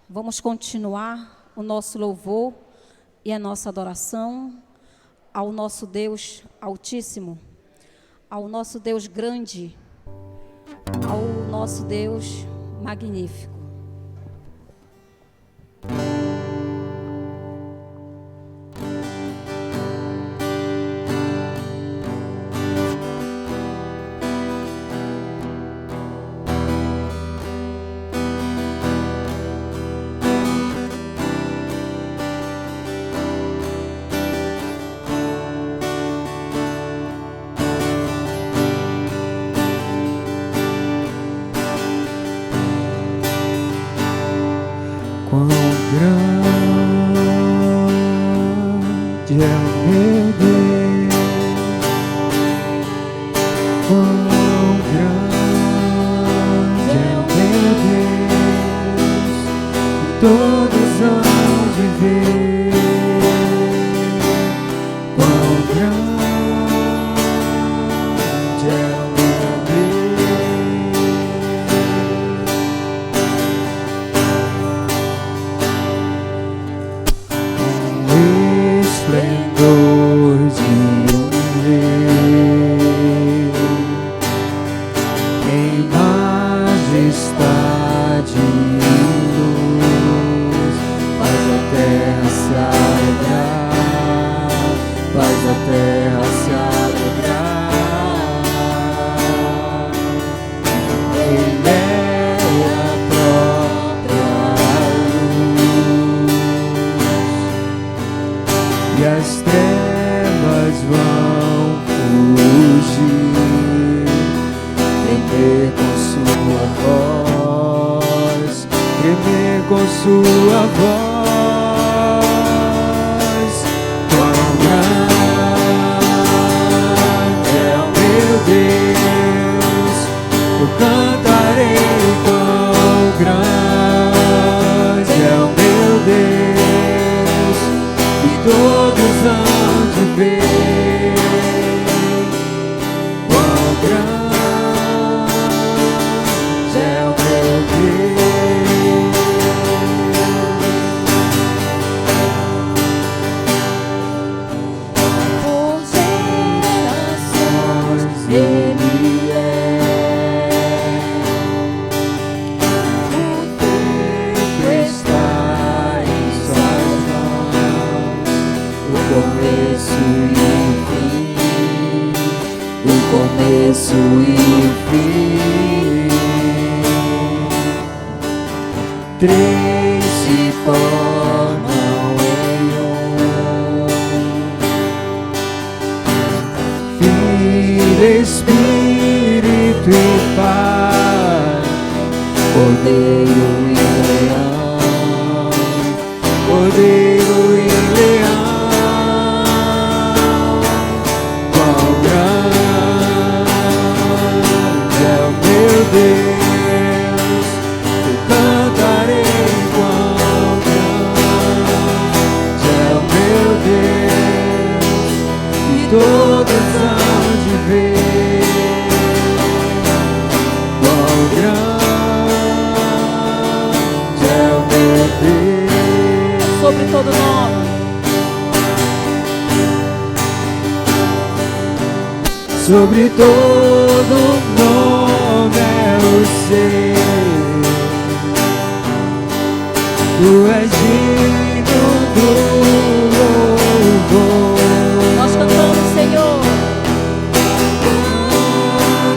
Vamos continuar o nosso louvor e a nossa adoração ao nosso Deus Altíssimo, ao nosso Deus grande, ao nosso Deus magnífico. Quão grande é o meu Deus, quão grande é o meu Deus, e todos hão de ver. Quão grande é o meu Deus. Esplendor de um rei, em majestade e luz, faz a terra se alegrar, faz a terra se alegrar. Ele é a própria luz, e as trevas vão fugir, tremer com sua voz, tremer com sua voz. Quão grande é o meu Deus, eu cantarei. Quão grande é o meu Deus, e todos hão de ver. Quão grande é o meu Deus. Por gerações Ele é O tempo está em suas mãos, o começo e o fim, o começo e o fim. Três se tornam em um: Filho, Espírito e Pai, Cordeiro e Leão, Cordeiro e Leão. Quão grande é o meu Deus, eu cantarei. Quão grande é o meu Deus, e todos hão de ver. Quão grande é o meu Deus. sobre todo nome. Sobre todo nome é o seu, tu és digno do louvor. Nós cantamos, Senhor.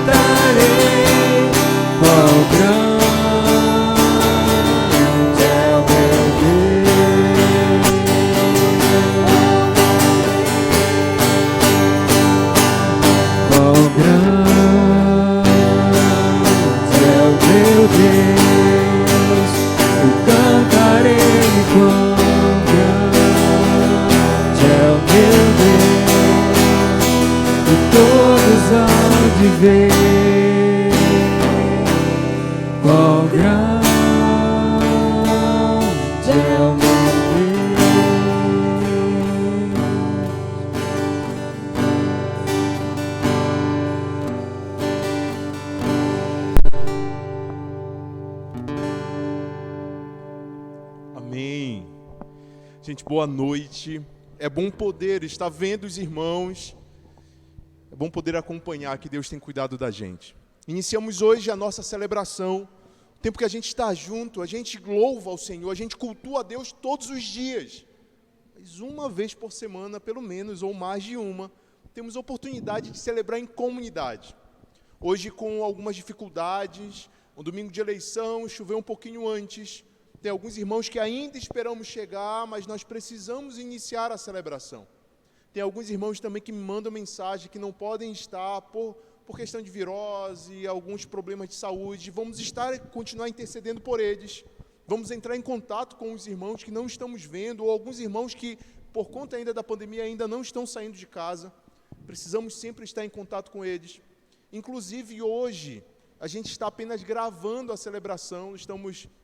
Cantarei. Quão grande é o meu Deus. Quão grande é o meu Deus, eu cantarei. Quão grande Amém. Gente, boa noite. É bom poder estar vendo os irmãos. É bom poder acompanhar que Deus tem cuidado da gente. Iniciamos hoje a nossa celebração. O tempo que a gente está junto, a gente louva ao Senhor, a gente cultua a Deus todos os dias. Mas uma vez por semana, pelo menos, ou mais de uma, temos a oportunidade de celebrar em comunidade. Hoje, com algumas dificuldades, um domingo de eleição, choveu um pouquinho antes. Tem alguns irmãos que ainda esperamos chegar, mas nós precisamos iniciar a celebração. Tem alguns irmãos também que me mandam mensagem que não podem estar por questão de virose, alguns problemas de saúde. Vamos continuar intercedendo por eles. Vamos entrar em contato com os irmãos que não estamos vendo, ou alguns irmãos que, por conta ainda da pandemia, ainda não estão saindo de casa. Precisamos sempre estar em contato com eles. Inclusive, hoje, a gente está apenas gravando a celebração,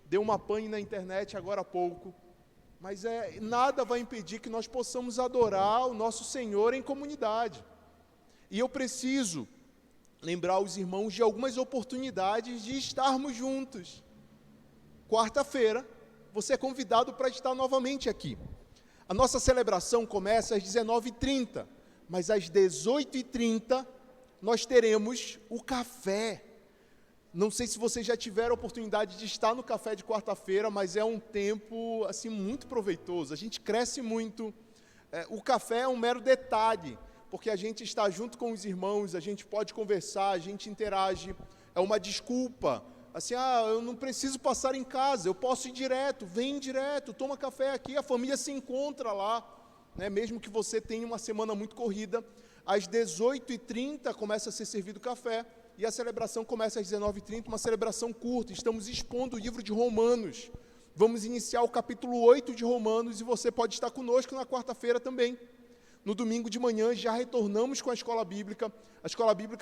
deu uma pane na internet agora há pouco, mas nada vai impedir que nós possamos adorar o nosso Senhor em comunidade. E eu preciso lembrar os irmãos de algumas oportunidades de estarmos juntos. Quarta-feira, você é convidado para estar novamente aqui. A nossa celebração começa às 19h30, mas às 18h30 nós teremos o café. Não sei se vocês já tiveram a oportunidade de estar no café de quarta-feira, mas é um tempo assim, muito proveitoso. A gente cresce muito. O café é um mero detalhe, porque a gente está junto com os irmãos, a gente pode conversar, a gente interage. É uma desculpa. Assim, eu não preciso passar em casa, eu posso ir direto, vem direto, toma café aqui, a família se encontra lá, né? Mesmo que você tenha uma semana muito corrida. Às 18h30 começa a ser servido café, e a celebração começa às 19h30, uma celebração curta. Estamos expondo o livro de Romanos. Vamos iniciar o capítulo 8 de Romanos, e você pode estar conosco na quarta-feira também. No domingo de manhã já retornamos com a escola bíblica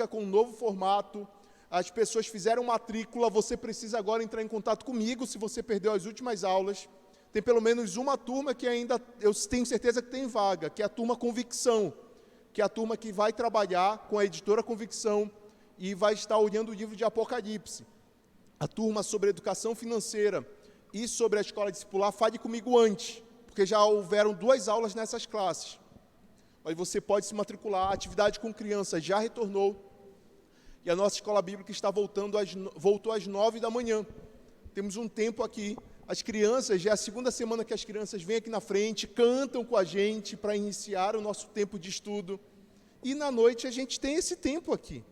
com um novo formato. As pessoas fizeram matrícula, você precisa agora entrar em contato comigo se você perdeu as últimas aulas. Tem pelo menos uma turma que ainda, eu tenho certeza que tem vaga, que é a turma Convicção, que é a turma que vai trabalhar com a editora Convicção e vai estar olhando o livro de Apocalipse. A turma sobre educação financeira e sobre a escola discipular, fale comigo antes, porque já houveram 2 aulas nessas classes. Mas você pode se matricular, a atividade com crianças já retornou, e a nossa escola bíblica está voltou às 9h. Temos um tempo aqui, as crianças, já é a segunda semana que as crianças vêm aqui na frente, cantam com a gente para iniciar o nosso tempo de estudo, e na noite a gente tem esse tempo aqui.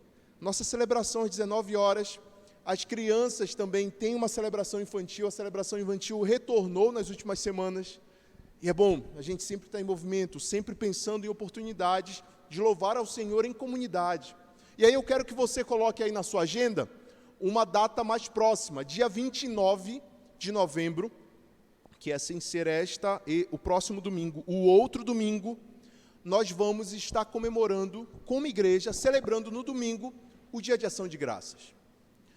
Nossa celebração às 19h, as crianças também têm uma celebração infantil, a celebração infantil retornou nas últimas semanas, e é bom, a gente sempre está em movimento, sempre pensando em oportunidades de louvar ao Senhor em comunidade. E aí eu quero que você coloque aí na sua agenda uma data mais próxima, dia 29 de novembro, que é sem ser esta e o próximo domingo. O outro domingo, nós vamos estar comemorando, como igreja, celebrando no domingo, o Dia de Ação de Graças.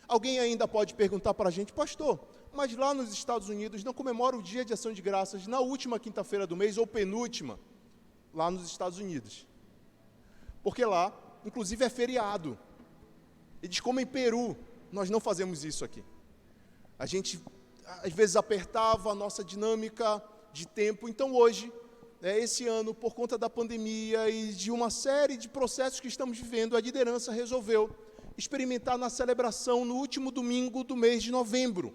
Alguém ainda pode perguntar para a gente, pastor, mas lá nos Estados Unidos não comemora o Dia de Ação de Graças na última quinta-feira do mês ou penúltima, lá nos Estados Unidos. Porque lá, inclusive, é feriado. Eles comem peru, nós não fazemos isso aqui. A gente, às vezes, apertava a nossa dinâmica de tempo. Então, hoje, esse ano, por conta da pandemia e de uma série de processos que estamos vivendo, a liderança resolveu experimentar na celebração no último domingo do mês de novembro.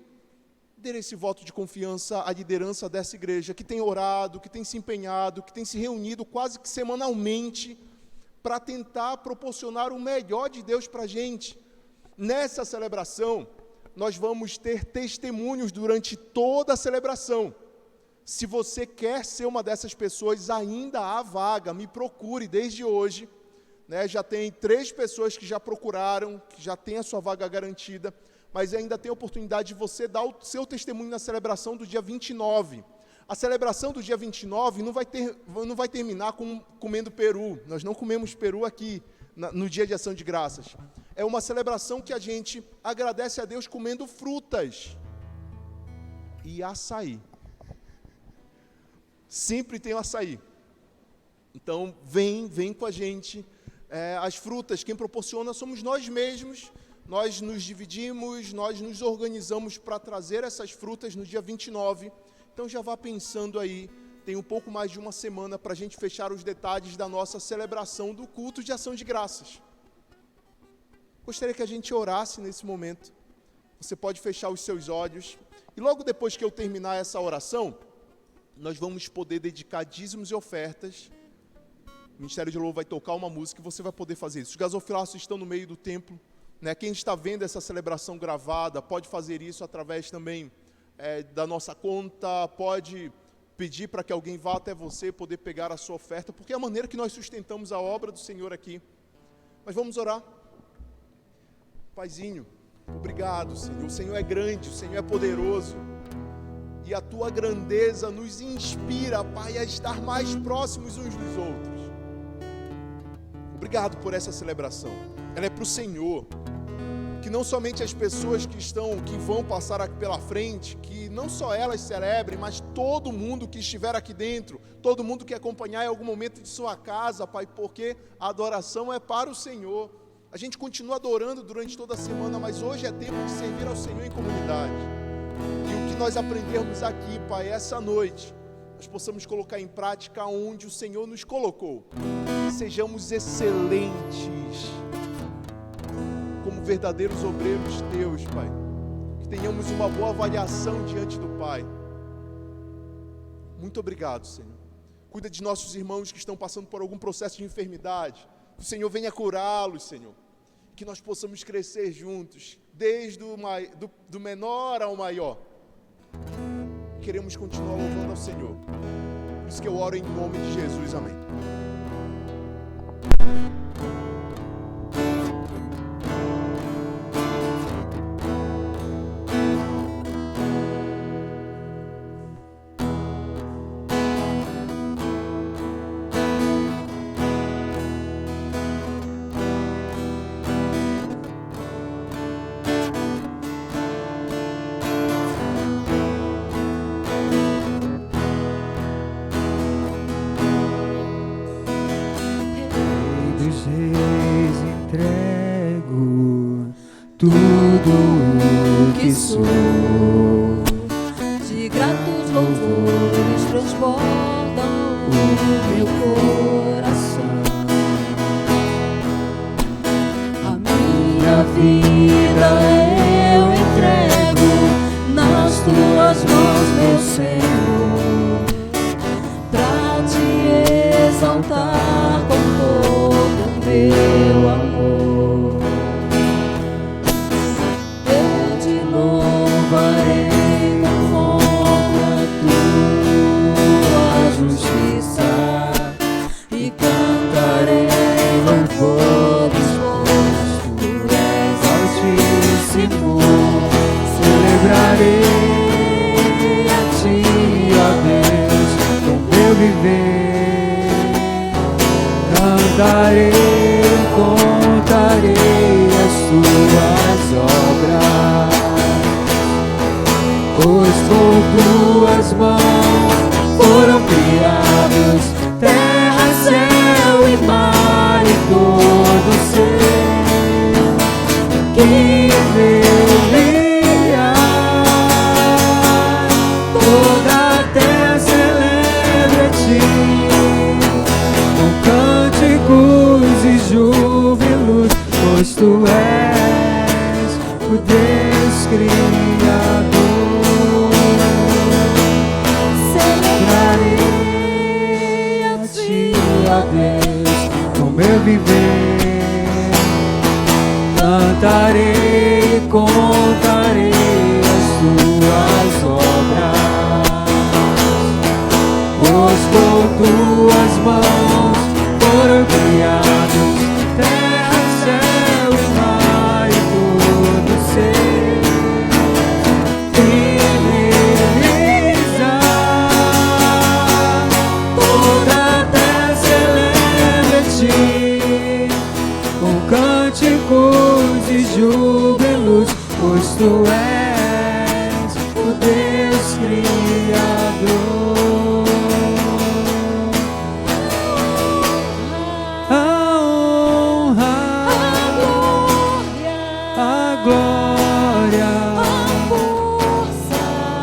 Dar esse voto de confiança à liderança dessa igreja, que tem orado, que tem se empenhado, que tem se reunido quase que semanalmente para tentar proporcionar o melhor de Deus para a gente. Nessa celebração, nós vamos ter testemunhos durante toda a celebração. Se você quer ser uma dessas pessoas, ainda há vaga, me procure desde hoje. Já tem 3 pessoas que já procuraram, que já tem a sua vaga garantida, mas ainda tem a oportunidade de você dar o seu testemunho na celebração do dia 29. A celebração do dia 29 não vai terminar comendo peru. Nós não comemos peru aqui no dia de ação de graças. É uma celebração que a gente agradece a Deus comendo frutas e açaí. Sempre tem o açaí. Então, vem com a gente. As frutas, quem proporciona somos nós mesmos. Nós nos dividimos, nós nos organizamos para trazer essas frutas no dia 29. Então já vá pensando aí, tem um pouco mais de uma semana para a gente fechar os detalhes da nossa celebração do culto de ação de graças. Gostaria que a gente orasse nesse momento. Você pode fechar os seus olhos. E logo depois que eu terminar essa oração, nós vamos poder dedicar dízimos e ofertas. O Ministério de Louvor vai tocar uma música e você vai poder fazer isso. Os gasofilaços estão no meio do templo, né? Quem está vendo essa celebração gravada pode fazer isso através também da nossa conta, pode pedir para que alguém vá até você poder pegar a sua oferta, porque é a maneira que nós sustentamos a obra do Senhor aqui. Mas vamos orar. Paizinho, obrigado, Senhor. O Senhor é grande, o Senhor é poderoso. E a tua grandeza nos inspira, Pai, a estar mais próximos uns dos outros. Obrigado por essa celebração. Ela é para o Senhor. Que não somente as pessoas que vão passar aqui pela frente, que não só elas celebrem, mas todo mundo que estiver aqui dentro, todo mundo que acompanhar em algum momento de sua casa, Pai, porque a adoração é para o Senhor. A gente continua adorando durante toda a semana, mas hoje é tempo de servir ao Senhor em comunidade. E o que nós aprendermos aqui, Pai, essa noite, nós possamos colocar em prática onde o Senhor nos colocou. Que sejamos excelentes, como verdadeiros obreiros teus, Pai. Que tenhamos uma boa avaliação diante do Pai. Muito obrigado, Senhor. Cuida de nossos irmãos que estão passando por algum processo de enfermidade. Que o Senhor venha curá-los, Senhor. Que nós possamos crescer juntos, desde do menor ao maior. Queremos continuar louvando ao Senhor. Por isso que eu oro em nome de Jesus. Amém. Tudo o que sou, de gratos louvores transbordam o meu coração. A minha vida eu entrego nas tuas mãos, meu Senhor, pra te exaltar com todo o meu amor. Louvarei conforme a tua justiça e cantarei louvores, pois tu és altíssimo. Celebrarei a ti, ó Deus, com meu viver. Cantarei, contarei as tuas obras, pois por tuas mãos foram criados terra, céu e mar e todo ser que nele há. Toda a terra celebra a ti, com cânticos e júbilos, pois tu és o Deus Criador. Deus, com meu viver, cantarei, contarei as tuas obras, pois com tuas mãos foram criados terra, céu e mar e todo ser que neles há. Toda com cânticos e júbilos, pois tu és o Deus Criador. A honra, a glória,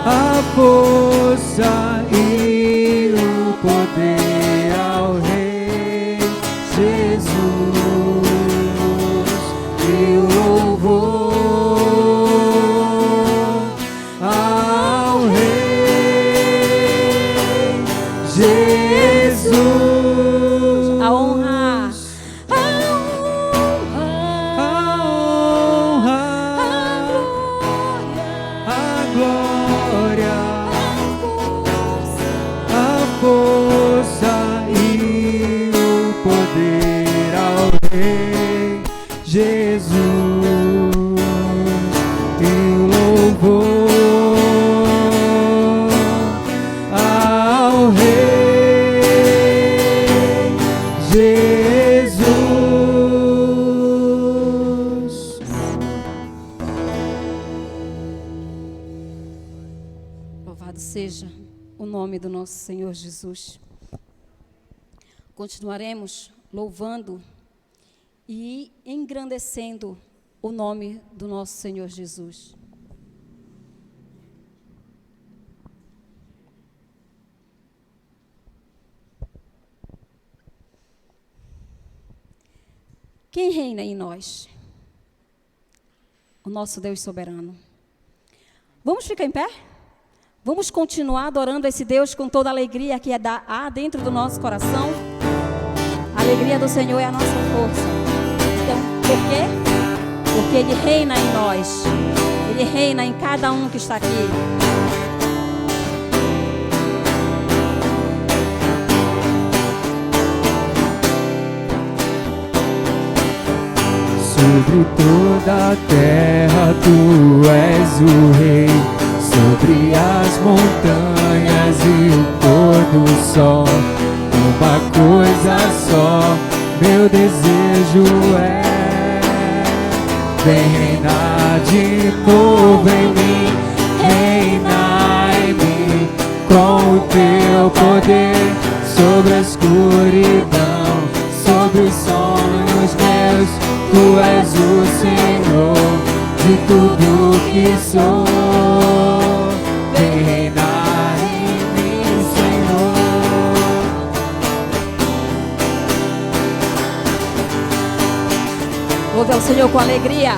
a força força e o poder ao Rei Jesus e o louvor ao Rei Jesus. A honra, a glória, a força e o poder ao Rei Jesus e o louvor ao Rei Jesus. louvado seja o nome do nosso Senhor Jesus. Continuaremos louvando e engrandecendo o nome do nosso Senhor Jesus. Quem reina em nós? O nosso Deus soberano. Vamos ficar em pé? Vamos continuar adorando esse Deus com toda a alegria que há dentro do nosso coração. A alegria do Senhor é a nossa força. Então, por quê? Porque Ele reina em nós. Ele reina em cada um que está aqui. Sobre toda a terra tu és o Rei, sobre as montanhas e o pôr do sol. Uma coisa só, meu desejo é: vem reinar de novo em mim, reina em mim, com o teu poder, sobre a escuridão, sobre os sonhos meus. Tu és o Senhor de tudo que sou. Vem reinar em mim, Senhor. Louve ao Senhor com alegria.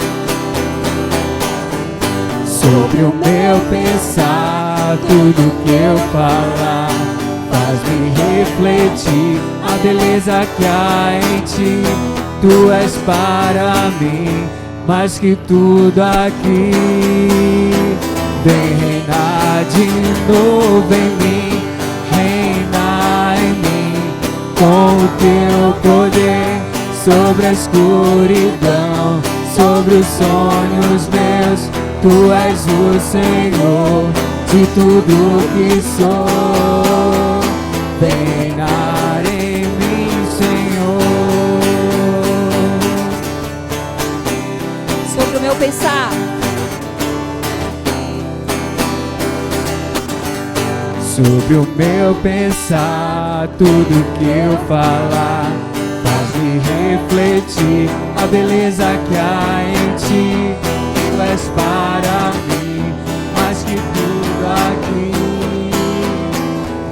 Sobre o meu pensar, tudo que eu falar, faz-me refletir a beleza que há em ti. Tu és para mim mais que tudo aqui. Vem reinar de novo em mim, reina em mim, com o teu poder, sobre a escuridão, sobre os sonhos meus. Tu és o Senhor de tudo que sou. Vem reinar em mim, Senhor. Sobre o meu pensar, sobre o meu pensar, tudo que eu falar, faz-me refletir a beleza que há em ti. Tu és para mim mais que tudo aqui.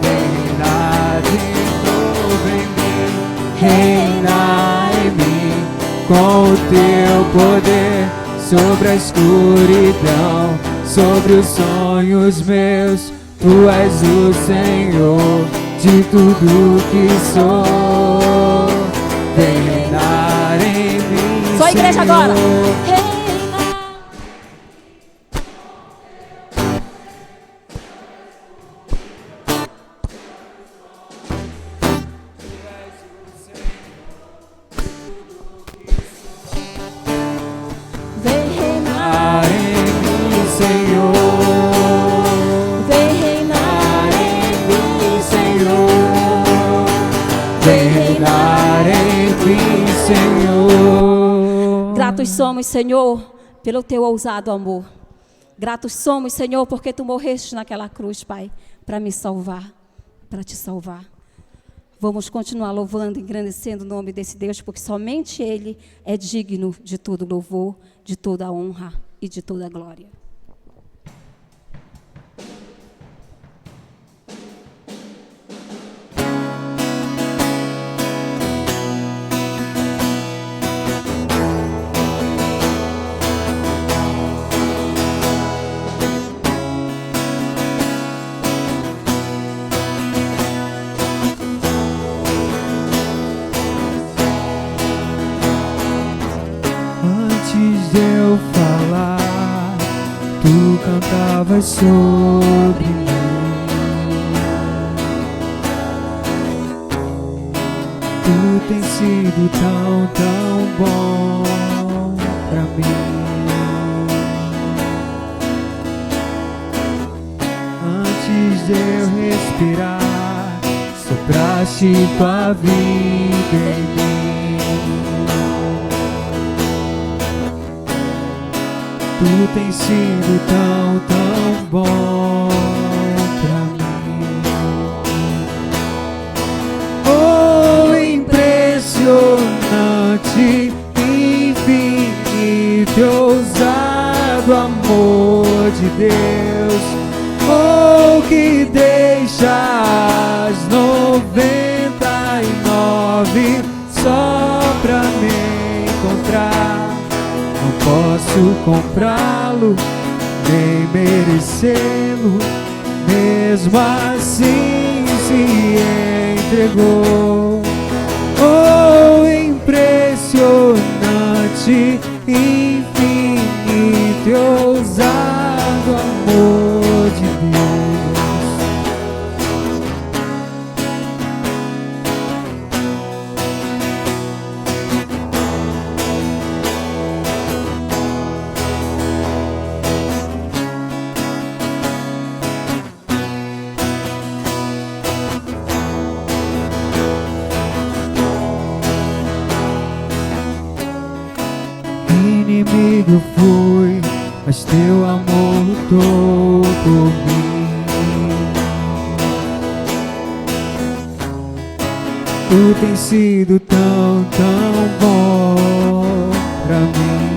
Vem reinar de novo em mim, reina em mim, com o teu poder, sobre a escuridão, sobre os sonhos meus. Tu és o Senhor de tudo que sou. Vem reinar em mim, só a igreja Senhor. agora. Vem reinar em mim, Senhor. Vem reinar em mim, Senhor. Vem reinar em mim, Senhor. Gratos somos, Senhor, pelo teu ousado amor. Gratos somos, Senhor, porque tu morreste naquela cruz, Pai, para me salvar, para te salvar. Vamos continuar louvando e engrandecendo o nome desse Deus, porque somente Ele é digno de todo louvor, de toda honra e de toda glória. estavas sobre mim. Tu tens sido tão, tão bom pra mim. Antes de eu respirar, sopraste tua vida em mim. Tu tens sido tão, tão bom pra mim. Oh, impressionante, infinito e ousado amor de Deus. Oh, que deixa as 99 só pra me encontrar. Não posso comprá-lo, nem merecê-lo, mesmo assim se entregou. Oh, impressionante, infinito e ousado amor de Deus. Inimigo fui, mas teu amor lutou por mim. Tu tens sido tão, tão bom pra mim.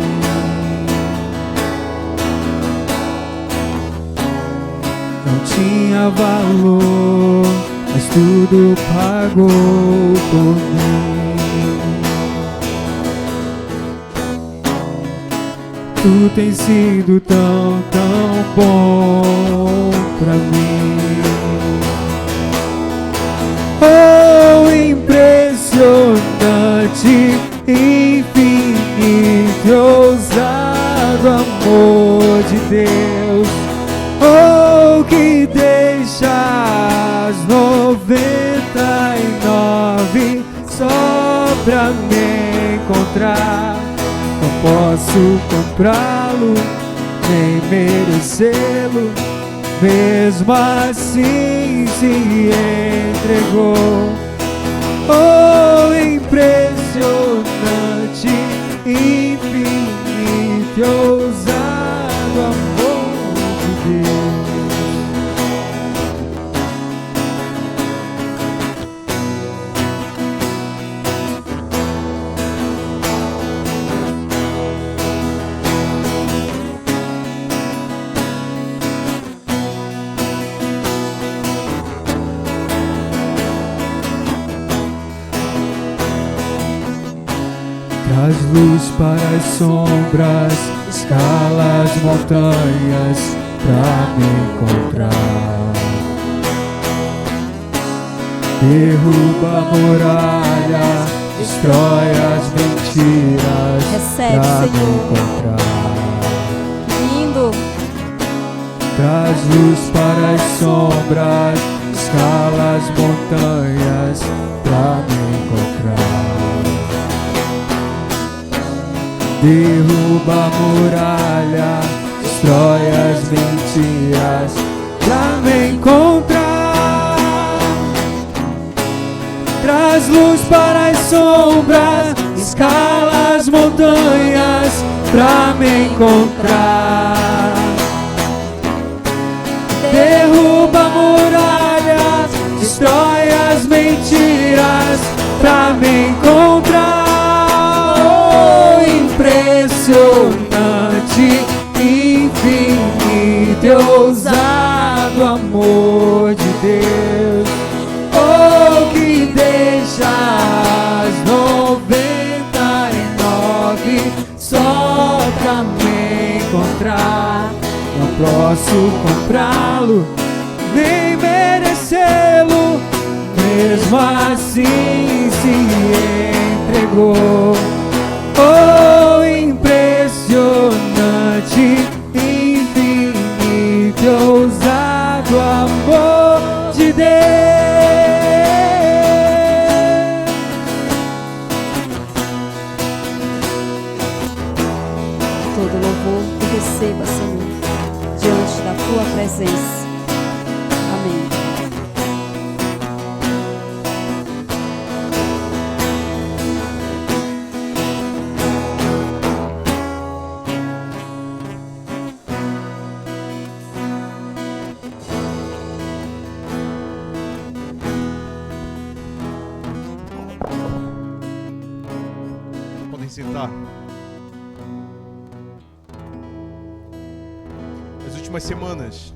Não tinha valor, mas tudo pagou por mim. Tu tens sido tão, tão bom pra mim. Oh, impressionante, infinito e ousado amor de Deus. Oh, que deixa as 99 só pra me encontrar. Não posso comprá-lo, nem merecê-lo, mesmo assim se entregou. Oh, impressionante, infinito e ousado amor de Deus. Traz luz para as sombras, escala as montanhas pra me encontrar. Derruba a muralha, destrói as mentiras. Recebe, pra me Senhor. encontrar. Lindo. Traz luz para as sombras, escala as montanhas pra me encontrar. Derruba a muralha, destrói as mentiras pra me encontrar. Traz luz para as sombras, escala as montanhas pra me encontrar. Derruba a muralha, destrói as mentiras pra me encontrar. Impressionante, infinito e ousado amor de Deus. Oh, que deixa as 99 só pra me encontrar. Não posso comprá-lo, nem merecê-lo, mesmo assim se entregou. Oh, impressionante, infinito e louvor de Deus. Todo louvor que receba, Senhor, diante da tua presença. Amém. Podem sentar. Nas últimas semanas,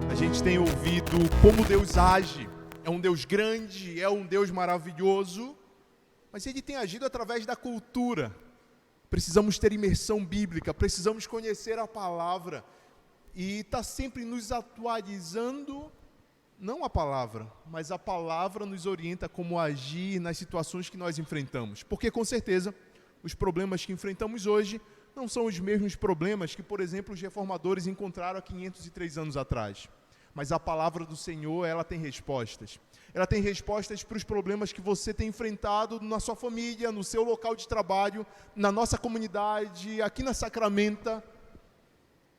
a gente tem ouvido como Deus age. É um Deus grande, é um Deus maravilhoso, mas Ele tem agido através da cultura. Precisamos ter imersão bíblica, precisamos conhecer a palavra e está sempre nos atualizando, não a palavra, mas a palavra nos orienta como agir nas situações que nós enfrentamos. Porque, com certeza, os problemas que enfrentamos hoje não são os mesmos problemas que, por exemplo, os reformadores encontraram há 503 anos atrás. Mas a palavra do Senhor, ela tem respostas. Ela tem respostas para os problemas que você tem enfrentado na sua família, no seu local de trabalho, na nossa comunidade, aqui na Sacramenta.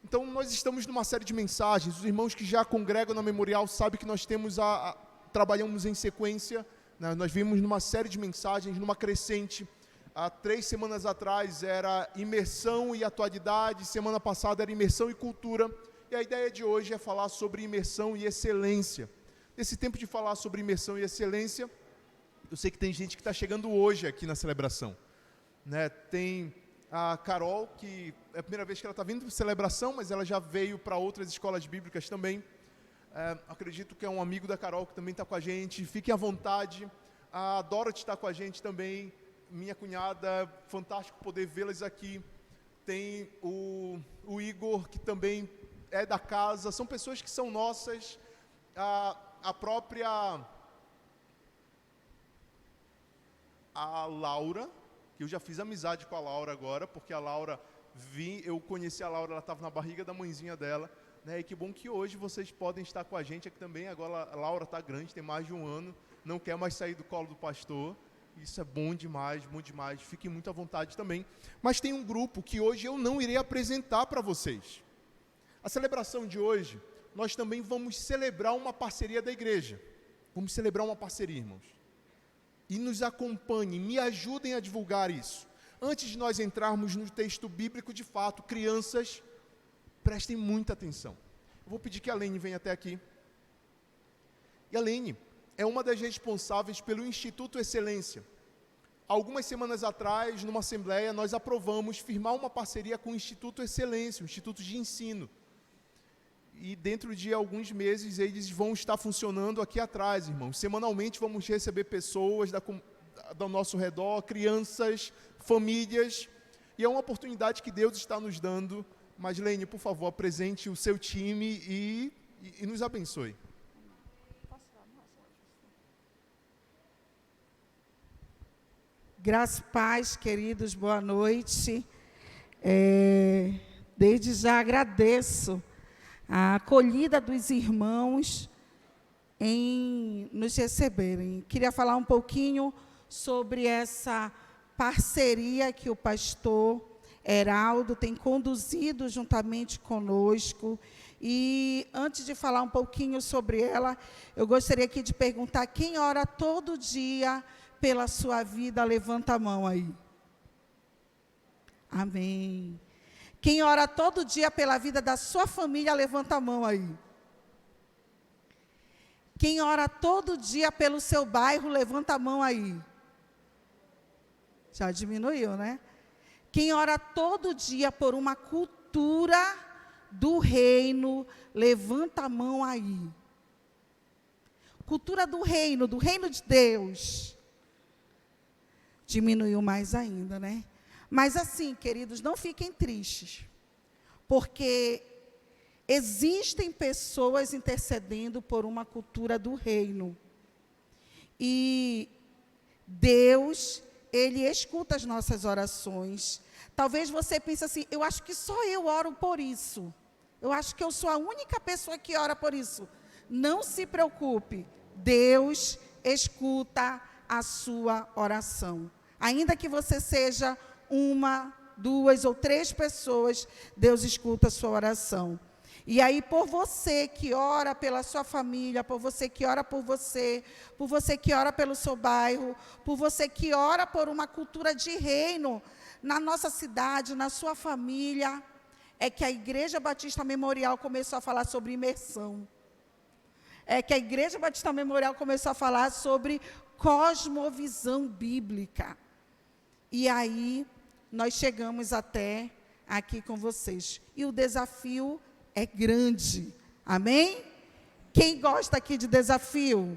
Então, nós estamos numa série de mensagens. Os irmãos que já congregam na Memorial sabem que nós temos trabalhamos em sequência, né? Nós vimos numa série de mensagens, numa crescente. Há 3 semanas atrás era imersão e atualidade, semana passada era imersão e cultura, e a ideia de hoje é falar sobre imersão e excelência. Nesse tempo de falar sobre imersão e excelência, eu sei que tem gente que está chegando hoje aqui na celebração, né? Tem a Carol, que é a primeira vez que ela está vindo para celebração, mas ela já veio para outras escolas bíblicas também. Acredito que é um amigo da Carol que também está com a gente, fiquem à vontade. A Dorothy está com a gente também, minha cunhada, fantástico poder vê-las aqui. Tem o Igor, que também é da casa, são pessoas que são nossas. A própria Laura, que eu já fiz amizade com a Laura agora, porque a Laura, eu conheci a Laura, ela estava na barriga da mãezinha dela, né? E que bom que hoje vocês podem estar com a gente aqui também. Agora a Laura está grande, tem mais de 1 ano, não quer mais sair do colo do pastor. Isso é bom demais, fiquem muito à vontade também. Mas tem um grupo que hoje eu não irei apresentar para vocês. A celebração de hoje, nós também vamos celebrar uma parceria da igreja. Vamos celebrar uma parceria, irmãos. E nos acompanhem, me ajudem a divulgar isso. Antes de nós entrarmos no texto bíblico, de fato, crianças, prestem muita atenção. Eu vou pedir que a Lene venha até aqui. E a Lene é uma das responsáveis pelo Instituto Excelência. Algumas semanas atrás, numa assembleia, nós aprovamos firmar uma parceria com o Instituto Excelência, um instituto de ensino. E dentro de alguns meses, eles vão estar funcionando aqui atrás, irmãos. Semanalmente, vamos receber pessoas do nosso redor, crianças, famílias. E é uma oportunidade que Deus está nos dando. Mas, Lene, por favor, apresente o seu time e nos abençoe. Graça e paz, queridos, boa noite. Desde já agradeço a acolhida dos irmãos em nos receberem. Queria falar um pouquinho sobre essa parceria que o pastor Heraldo tem conduzido juntamente conosco. E antes de falar um pouquinho sobre ela, eu gostaria aqui de perguntar: quem ora todo dia pela sua vida, levanta a mão aí. Amém. Quem ora todo dia pela vida da sua família, levanta a mão aí. Quem ora todo dia pelo seu bairro, levanta a mão aí. Já diminuiu, né? Quem ora todo dia por uma cultura do reino, levanta a mão aí. Cultura do reino de Deus. Diminuiu mais ainda, né? Mas assim, queridos, não fiquem tristes, porque existem pessoas intercedendo por uma cultura do reino. E Deus, Ele escuta as nossas orações. Talvez você pense assim: eu acho que só eu oro por isso. Eu acho que eu sou a única pessoa que ora por isso. Não se preocupe, Deus escuta a sua oração. Ainda que você seja 1, 2 ou 3 pessoas, Deus escuta a sua oração. E aí, por você que ora pela sua família, por você que ora por você que ora pelo seu bairro, por você que ora por uma cultura de reino na nossa cidade, na sua família, é que a Igreja Batista Memorial começou a falar sobre imersão. É que a Igreja Batista Memorial começou a falar sobre cosmovisão bíblica. E aí, nós chegamos até aqui com vocês. E o desafio é grande. Amém? Quem gosta aqui de desafio?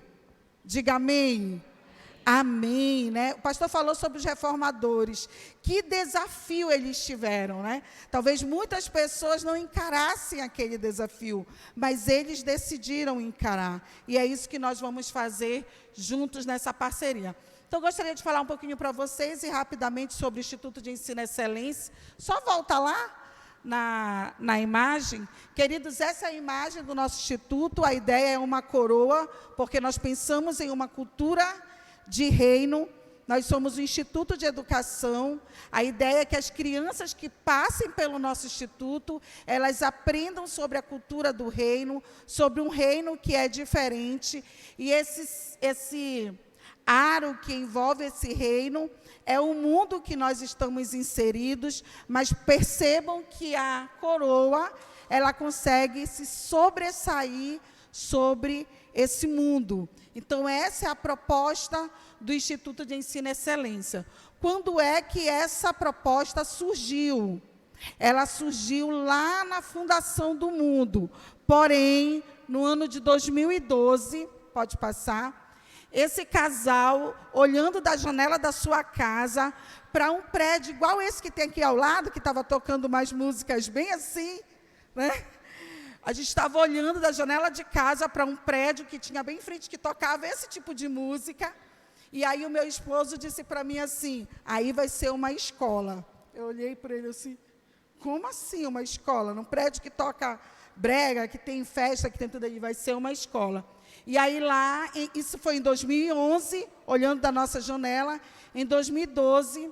Diga amém. Amém, né? O pastor falou sobre os reformadores. Que desafio eles tiveram, né? Talvez muitas pessoas não encarassem aquele desafio, mas eles decidiram encarar. E é isso que nós vamos fazer juntos nessa parceria. Então, eu gostaria de falar um pouquinho para vocês e rapidamente sobre o Instituto de Ensino Excelência. Só volta lá na imagem. Queridos, essa é a imagem do nosso instituto. A ideia é uma coroa, porque nós pensamos em uma cultura de reino. Nós somos um instituto de educação. A ideia é que as crianças que passem pelo nosso instituto, elas aprendam sobre a cultura do reino, sobre um reino que é diferente. E esse aro que envolve esse reino é o mundo que nós estamos inseridos, mas percebam que a coroa, ela consegue se sobressair sobre esse mundo. Então, essa é a proposta do Instituto de Ensino Excelência. Quando é que essa proposta surgiu? Ela surgiu lá na fundação do mundo. Porém, no ano de 2012, pode passar, esse casal, olhando da janela da sua casa para um prédio igual esse que tem aqui ao lado, que estava tocando mais músicas bem assim, né? A gente estava olhando da janela de casa para um prédio que tinha bem em frente, que tocava esse tipo de música. E aí o meu esposo disse para mim assim, aí vai ser uma escola. Eu olhei para ele assim, como assim uma escola? Num prédio que toca brega, que tem festa, que tem tudo aí, vai ser uma escola. E aí lá, isso foi em 2011, olhando da nossa janela, em 2012,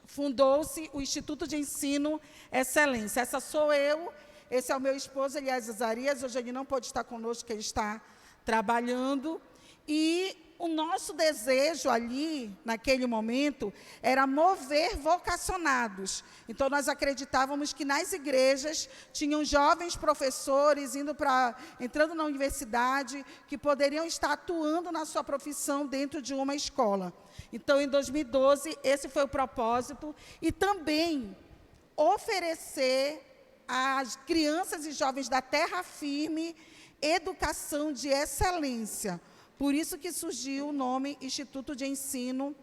fundou-se o Instituto de Ensino Excelência. Essa sou eu, esse é o meu esposo, Elias Azarias, hoje ele não pode estar conosco, porque ele está trabalhando. E o nosso desejo ali, naquele momento, era mover vocacionados. Então, nós acreditávamos que nas igrejas tinham jovens professores entrando na universidade, que poderiam estar atuando na sua profissão dentro de uma escola. Então, em 2012, esse foi o propósito. E também oferecer às crianças e jovens da Terra Firme educação de excelência. Por isso que surgiu o nome Instituto de Ensino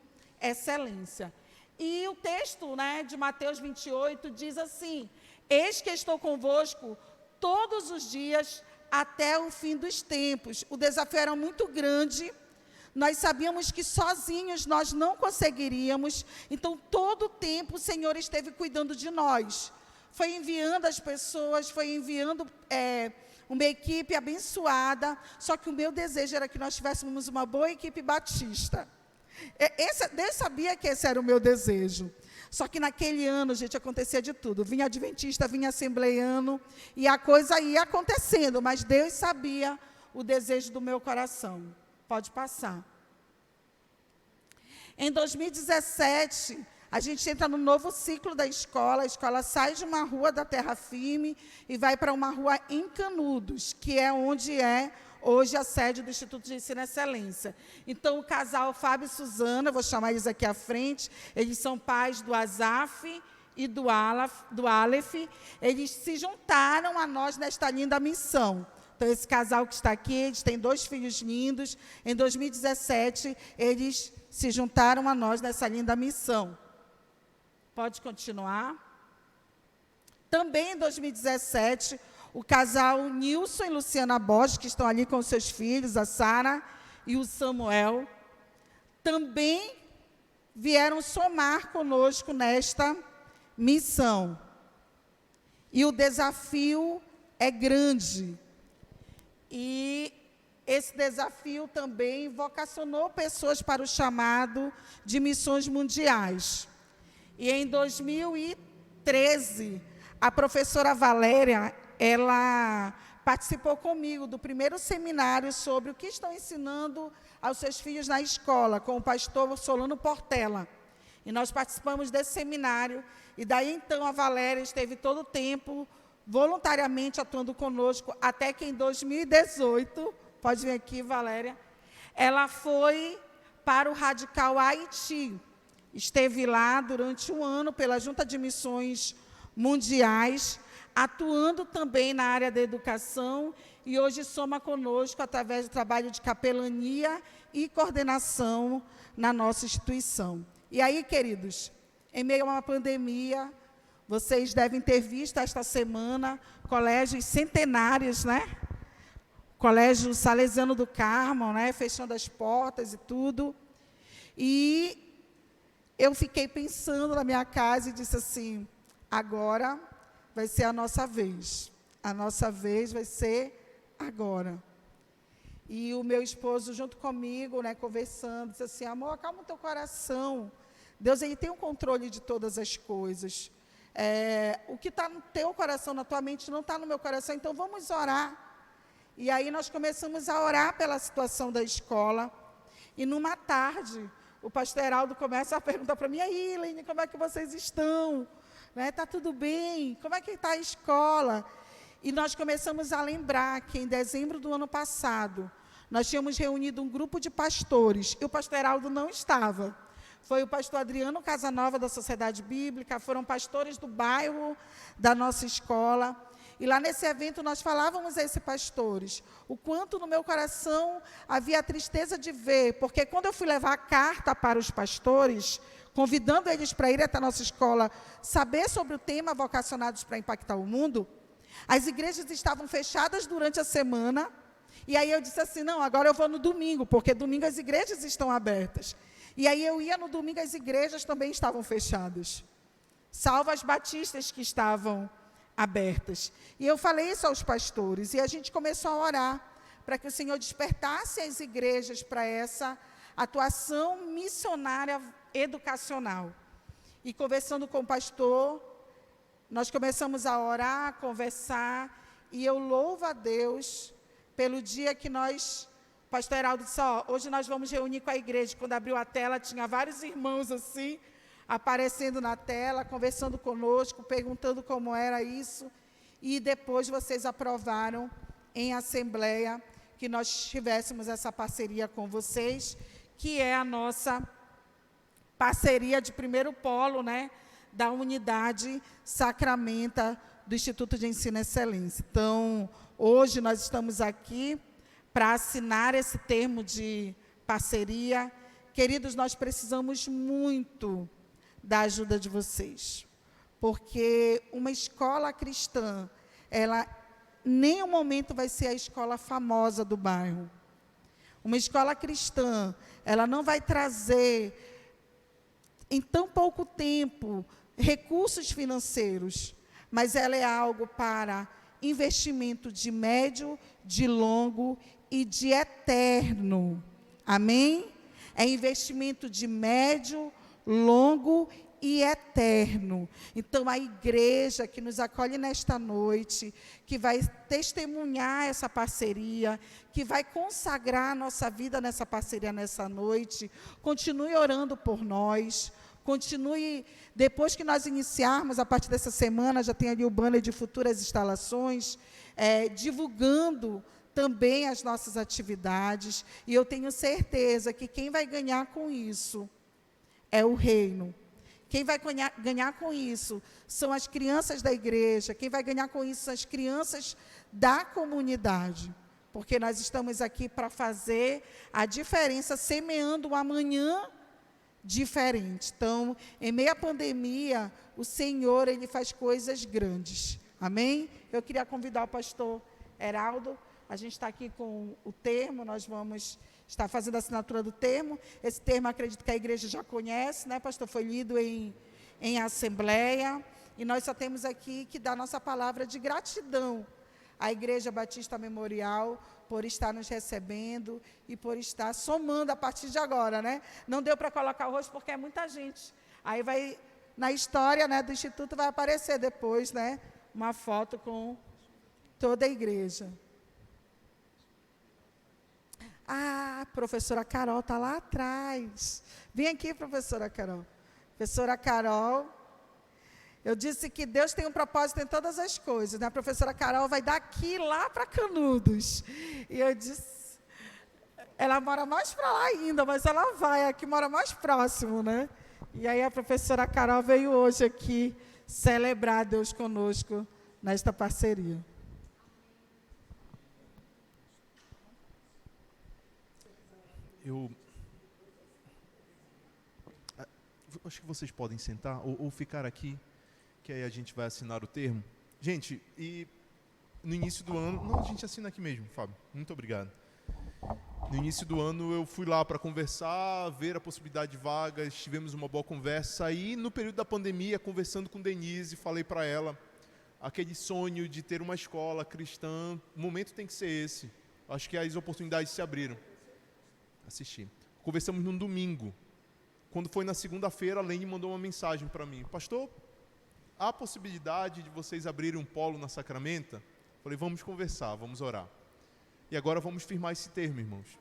Excelência. E o texto, né, de Mateus 28 diz assim, eis que estou convosco todos os dias até o fim dos tempos. O desafio era muito grande, nós sabíamos que sozinhos nós não conseguiríamos, então todo o tempo o Senhor esteve cuidando de nós. Foi enviando as pessoas, foi enviando uma equipe abençoada, só que o meu desejo era que nós tivéssemos uma boa equipe batista. Deus sabia que esse era o meu desejo. Só que naquele ano, gente, acontecia de tudo. Vinha adventista, vinha assembleiano, e a coisa ia acontecendo, mas Deus sabia o desejo do meu coração. Pode passar. Em 2017... a gente entra no novo ciclo da escola, a escola sai de uma rua da Terra Firme e vai para uma rua em Canudos, que é onde é hoje a sede do Instituto de Ensino Excelência. Então, o casal Fábio e Suzana, vou chamar eles aqui à frente, eles são pais do Azaf e do Aleph, eles se juntaram a nós nesta linda missão. Então, esse casal que está aqui, eles têm 2 filhos lindos. Em 2017, eles se juntaram a nós nessa linda missão. Pode continuar. Também em 2017, o casal Nilson e Luciana Borges, que estão ali com seus filhos, a Sara e o Samuel, também vieram somar conosco nesta missão. E o desafio é grande. E esse desafio também vocacionou pessoas para o chamado de missões mundiais. E em 2013, a professora Valéria, ela participou comigo do primeiro seminário sobre o que estão ensinando aos seus filhos na escola, com o pastor Solano Portela. E nós participamos desse seminário, e daí então a Valéria esteve todo o tempo voluntariamente atuando conosco, até que em 2018, pode vir aqui, Valéria, ela foi para o Radical Haiti. Esteve lá durante um ano pela Junta de Missões Mundiais, atuando também na área da educação, e hoje soma conosco através do trabalho de capelania e coordenação na nossa instituição. E aí, queridos, em meio a uma pandemia, vocês devem ter visto esta semana colégios centenários, né? Colégio Salesiano do Carmo, né? Fechando as portas e tudo. E eu fiquei pensando na minha casa e disse assim, agora vai ser a nossa vez. A nossa vez vai ser agora. E o meu esposo, junto comigo, né, conversando, disse assim, amor, acalma o teu coração. Deus, ele tem o controle de todas as coisas. O que está no teu coração, na tua mente, não está no meu coração, então vamos orar. E aí nós começamos a orar pela situação da escola. E numa tarde, o pastor Heraldo começa a perguntar para mim, e aí, Lene, como é que vocês estão? Está tudo bem? Como é que está a escola? E nós começamos a lembrar que em dezembro do ano passado, nós tínhamos reunido um grupo de pastores, e o pastor Heraldo não estava. Foi o pastor Adriano Casanova, da Sociedade Bíblica, foram pastores do bairro da nossa escola. E lá nesse evento nós falávamos a esses pastores o quanto no meu coração havia a tristeza de ver, porque quando eu fui levar a carta para os pastores, convidando eles para ir até a nossa escola, saber sobre o tema Vocacionados para Impactar o Mundo, as igrejas estavam fechadas durante a semana, e aí eu disse assim, não, agora eu vou no domingo, porque domingo as igrejas estão abertas. E aí eu ia no domingo, as igrejas também estavam fechadas, salvo as batistas que estavam abertas. E eu falei isso aos pastores, e a gente começou a orar, para que o Senhor despertasse as igrejas para essa atuação missionária educacional. E conversando com o pastor, nós começamos a orar, a conversar, e eu louvo a Deus pelo dia que nós, o pastor Heraldo disse, hoje nós vamos reunir com a igreja. Quando abriu a tela, tinha vários irmãos assim, aparecendo na tela, conversando conosco, perguntando como era isso, e depois vocês aprovaram em assembleia que nós tivéssemos essa parceria com vocês, que é a nossa parceria de primeiro polo, né, da unidade Sacramenta do Instituto de Ensino e Excelência. Então, hoje nós estamos aqui para assinar esse termo de parceria. Queridos, nós precisamos muito da ajuda de vocês, porque uma escola cristã, ela nem um momento vai ser a escola famosa do bairro. Uma escola cristã, ela não vai trazer, em tão pouco tempo, recursos financeiros, mas ela é algo para investimento de médio, de longo e de eterno. Amém? É investimento de médio, longo e eterno. Então, a igreja que nos acolhe nesta noite, que vai testemunhar essa parceria, que vai consagrar a nossa vida nessa parceria nessa noite, continue orando por nós, continue, depois que nós iniciarmos, a partir dessa semana, já tem ali o banner de futuras instalações, divulgando também as nossas atividades, e eu tenho certeza que quem vai ganhar com isso é o reino. Quem vai ganhar com isso são as crianças da igreja, quem vai ganhar com isso são as crianças da comunidade, porque nós estamos aqui para fazer a diferença, semeando um amanhã diferente. Então, em meio à pandemia, o Senhor, Ele faz coisas grandes. Amém? Eu queria convidar o pastor Heraldo, a gente está aqui com o termo, nós vamos estar fazendo a assinatura do termo. Esse termo, acredito que a igreja já conhece, né, pastor? Foi lido em assembleia, e nós só temos aqui que dar nossa palavra de gratidão à Igreja Batista Memorial por estar nos recebendo e por estar somando a partir de agora, né? Não deu para colocar o rosto porque é muita gente. Aí vai, na história, né, do Instituto vai aparecer depois, né, uma foto com toda a igreja. Ah, a professora Carol está lá atrás. Vem aqui, professora Carol. Professora Carol, eu disse que Deus tem um propósito em todas as coisas, né? A professora Carol vai daqui lá para Canudos. E eu disse, ela mora mais para lá ainda, mas ela vai, aqui mora mais próximo, né? E aí a professora Carol veio hoje aqui celebrar Deus conosco nesta parceria. Eu acho que vocês podem sentar ou ficar aqui, que aí a gente vai assinar o termo. Gente, e no início do ano... Não, a gente assina aqui mesmo, Fábio. Muito obrigado. No início do ano eu fui lá para conversar, ver a possibilidade de vagas, tivemos uma boa conversa. E no período da pandemia, conversando com Denise, falei para ela aquele sonho de ter uma escola cristã. O momento tem que ser esse. Acho que as oportunidades se abriram. Assisti. Conversamos num domingo. Quando foi na segunda-feira, a Lene mandou uma mensagem para mim. Pastor, há a possibilidade de vocês abrirem um polo na Sacramenta? Falei, vamos conversar, vamos orar. E agora vamos firmar esse termo, irmãos.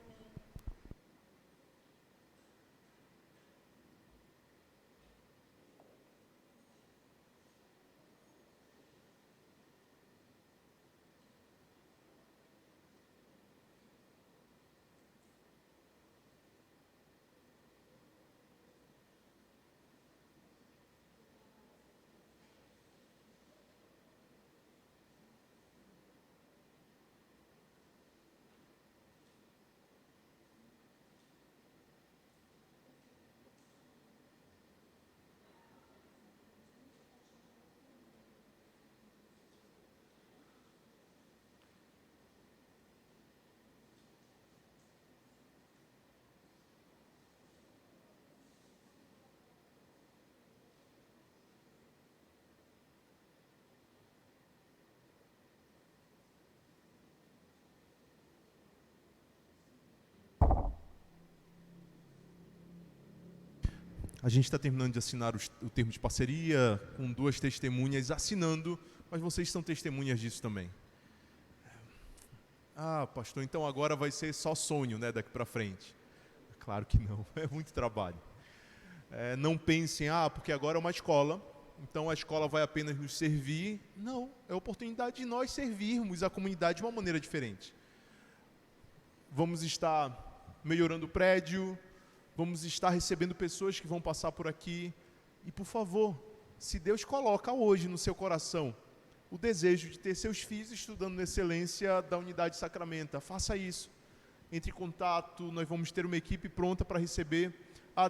A gente está terminando de assinar o termo de parceria, com 2 testemunhas assinando, mas vocês são testemunhas disso também. Ah, pastor, então agora vai ser só sonho, né, daqui para frente. Claro que não, é muito trabalho. Não pensem, porque agora é uma escola, então a escola vai apenas nos servir. Não, é a oportunidade de nós servirmos a comunidade de uma maneira diferente. Vamos estar melhorando o prédio, vamos estar recebendo pessoas que vão passar por aqui. E, por favor, se Deus coloca hoje no seu coração o desejo de ter seus filhos estudando na excelência da Unidade Sacramenta, faça isso. Entre em contato, nós vamos ter uma equipe pronta para receber.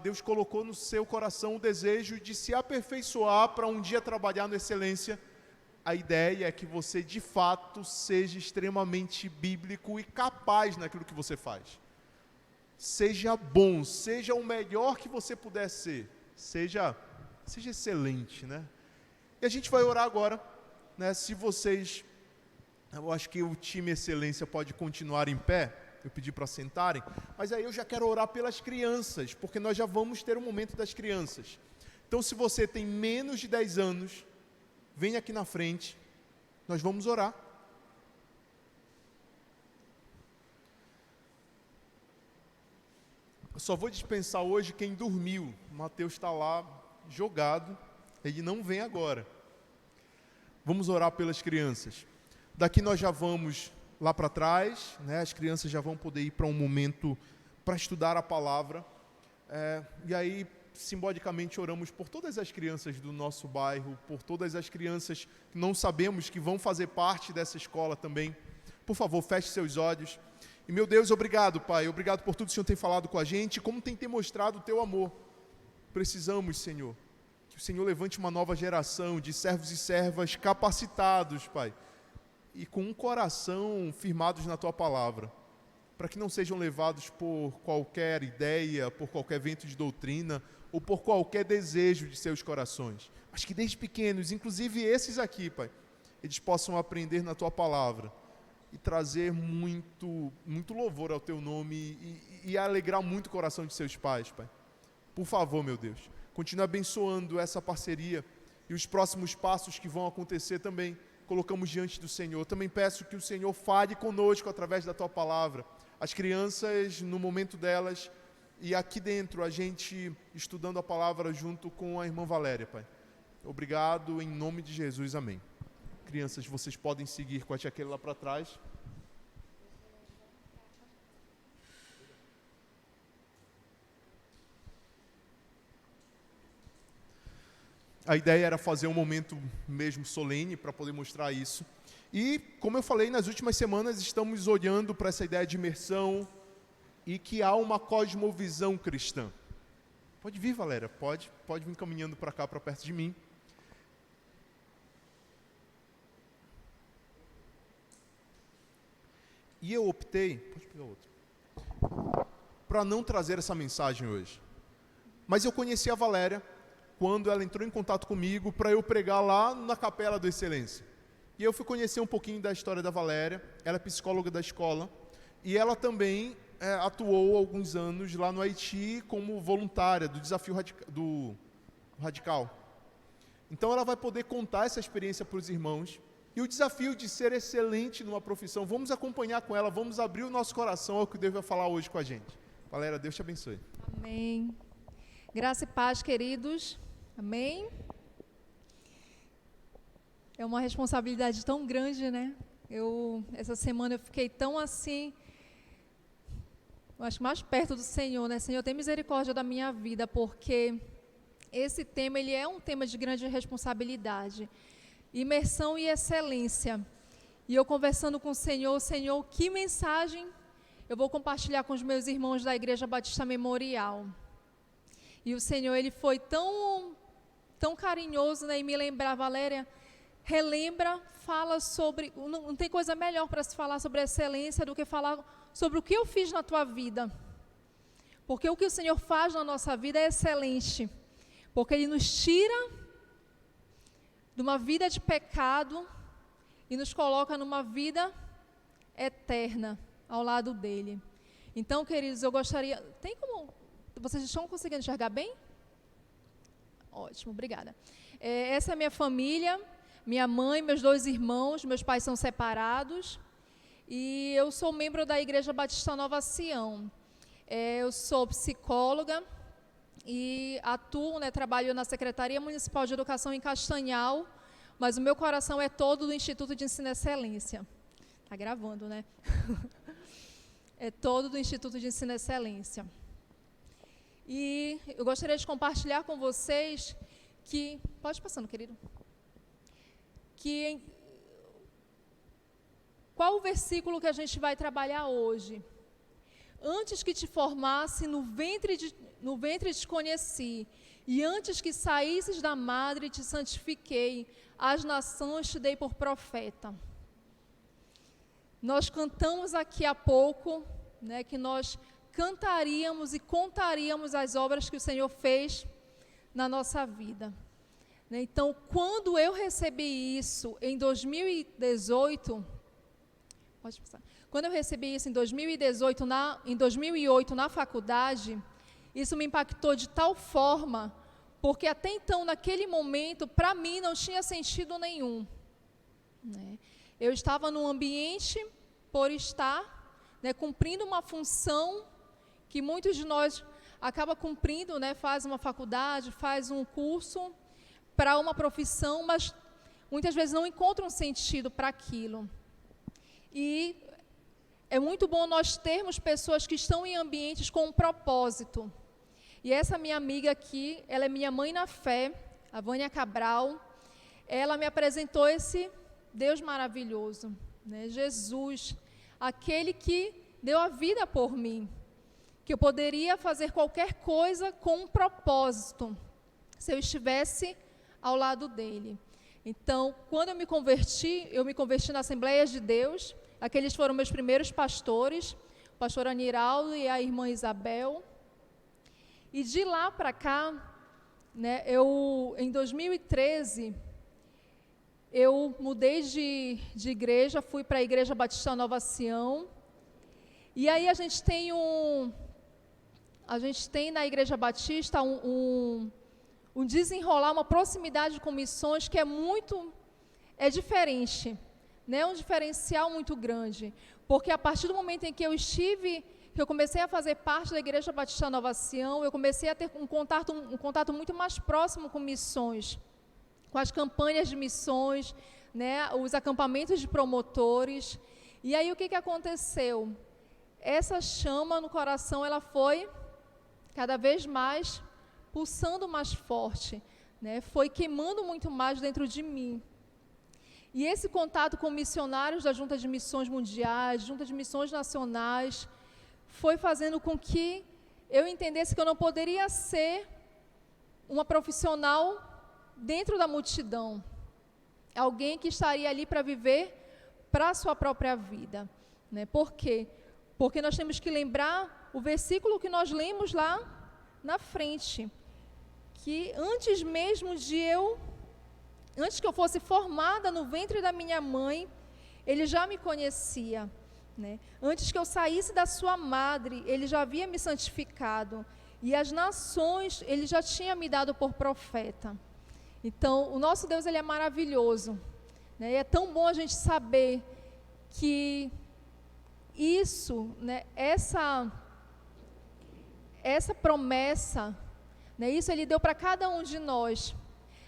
Deus colocou no seu coração o desejo de se aperfeiçoar para um dia trabalhar na excelência. A ideia é que você, de fato, seja extremamente bíblico e capaz naquilo que você faz. Seja bom, seja o melhor que você puder ser, seja excelente, né? E a gente vai orar agora, né? Se vocês, eu acho que o time Excelência pode continuar em pé, eu pedi para sentarem, mas aí eu já quero orar pelas crianças, porque nós já vamos ter um momento das crianças. Então, se você tem menos de 10 anos, venha aqui na frente, nós vamos orar. Eu só vou dispensar hoje quem dormiu. O Mateus está lá jogado, ele não vem agora. Vamos orar pelas crianças. Daqui nós já vamos lá para trás, né? As crianças já vão poder ir para um momento para estudar a palavra. E aí, simbolicamente, oramos por todas as crianças do nosso bairro, por todas as crianças que não sabemos que vão fazer parte dessa escola também. Por favor, feche seus olhos. E, meu Deus, obrigado, Pai. Obrigado por tudo que o Senhor tem falado com a gente, como tem demonstrado o Teu amor. Precisamos, Senhor, que o Senhor levante uma nova geração de servos e servas capacitados, Pai, e com um coração firmados na Tua palavra, para que não sejam levados por qualquer ideia, por qualquer vento de doutrina, ou por qualquer desejo de seus corações, mas que desde pequenos, inclusive esses aqui, Pai, eles possam aprender na Tua palavra, e trazer muito louvor ao teu nome e alegrar muito o coração de seus pais, Pai. Por favor, meu Deus, continue abençoando essa parceria e os próximos passos que vão acontecer também, colocamos diante do Senhor. Também peço que o Senhor fale conosco através da Tua Palavra. As crianças, no momento delas, e aqui dentro, a gente estudando a Palavra junto com a irmã Valéria, Pai. Obrigado, em nome de Jesus, amém. Crianças, vocês podem seguir com a tia Keila lá para trás. A ideia era fazer um momento mesmo solene para poder mostrar isso. E, como eu falei, nas últimas semanas estamos olhando para essa ideia de imersão e que há uma cosmovisão cristã. Pode vir, Valéria, pode vir caminhando para cá, para perto de mim. E eu optei, pode pegar outro, para não trazer essa mensagem hoje. Mas eu conheci a Valéria quando ela entrou em contato comigo para eu pregar lá na Capela do Excelência. E eu fui conhecer um pouquinho da história da Valéria. Ela é psicóloga da escola e ela também atuou alguns anos lá no Haiti como voluntária do Desafio Radical. Então ela vai poder contar essa experiência para os irmãos. E o desafio de ser excelente numa profissão, vamos acompanhar com ela, vamos abrir o nosso coração ao que Deus vai falar hoje com a gente. Valéria, Deus te abençoe. Amém. Graça e paz, queridos. Amém. É uma responsabilidade tão grande, né? Essa semana eu fiquei tão assim, eu acho mais perto do Senhor, né? Senhor, tem misericórdia da minha vida, porque esse tema, ele é um tema de grande responsabilidade. Imersão e excelência. E eu conversando com o Senhor, que mensagem eu vou compartilhar com os meus irmãos da Igreja Batista Memorial. E o Senhor, ele foi tão carinhoso, né, em me lembrar, Valéria, relembra, fala sobre, não tem coisa melhor para se falar sobre excelência do que falar sobre o que eu fiz na tua vida. Porque o que o Senhor faz na nossa vida é excelente. Porque Ele nos tira de uma vida de pecado e nos coloca numa vida eterna ao lado dele. Então, queridos, eu gostaria... Vocês estão conseguindo enxergar bem? Ótimo, obrigada. Essa é a minha família, minha mãe, meus 2 irmãos, meus pais são separados e eu sou membro da Igreja Batista Nova Sião. Eu sou psicóloga e atuo, né, trabalho na Secretaria Municipal de Educação em Castanhal, mas o meu coração é todo do Instituto de Ensino e Excelência. Está gravando, né? É todo do Instituto de Ensino e Excelência. E eu gostaria de compartilhar com vocês que... Pode passando, querido. Qual o versículo que a gente vai trabalhar hoje? Antes que te formasse, no ventre te conheci, e antes que saísses da madre te santifiquei, as nações te dei por profeta. Nós cantamos aqui há pouco, né, que nós cantaríamos e contaríamos as obras que o Senhor fez na nossa vida. Então, quando eu recebi isso em 2018, pode passar. Quando eu recebi isso em 2018, em 2008, na faculdade, isso me impactou de tal forma, porque até então, naquele momento, para mim, não tinha sentido nenhum. Né? Eu estava num ambiente, por estar, né, cumprindo uma função que muitos de nós acabam cumprindo, né, faz uma faculdade, faz um curso para uma profissão, mas muitas vezes não encontram um sentido para aquilo. E é muito bom nós termos pessoas que estão em ambientes com um propósito. E essa minha amiga aqui, ela é minha mãe na fé, a Vânia Cabral. Ela me apresentou esse Deus maravilhoso, né? Jesus, aquele que deu a vida por mim, que eu poderia fazer qualquer coisa com um propósito, se eu estivesse ao lado dele. Então, quando eu me converti na Assembleia de Deus. Aqueles foram meus primeiros pastores, o pastor Aniraldo e a irmã Isabel. E de lá para cá, né, em 2013, eu mudei de igreja, fui para a Igreja Batista Nova Sião. E aí a gente tem na Igreja Batista um desenrolar, uma proximidade com missões que é diferente, né? Um diferencial muito grande, porque a partir do momento em que eu comecei a fazer parte da Igreja Batista Nova Sião, eu comecei a ter um contato muito mais próximo com missões, com as campanhas de missões, né? Os acampamentos de promotores. E aí o que aconteceu? Essa chama no coração, ela foi cada vez mais pulsando mais forte, né? Foi queimando muito mais dentro de mim. E esse contato com missionários da Junta de Missões Mundiais, Junta de Missões Nacionais, foi fazendo com que eu entendesse que eu não poderia ser uma profissional dentro da multidão, alguém que estaria ali para viver para a sua própria vida, né? Por quê? Porque nós temos que lembrar o versículo que nós lemos lá na frente, que antes que eu fosse formada no ventre da minha mãe, ele já me conhecia, né? Antes que eu saísse da sua madre, ele já havia me santificado, e as nações ele já tinha me dado por profeta. Então, o nosso Deus, ele é maravilhoso, né? E é tão bom a gente saber que isso, né, essa promessa, né, isso ele deu para cada um de nós.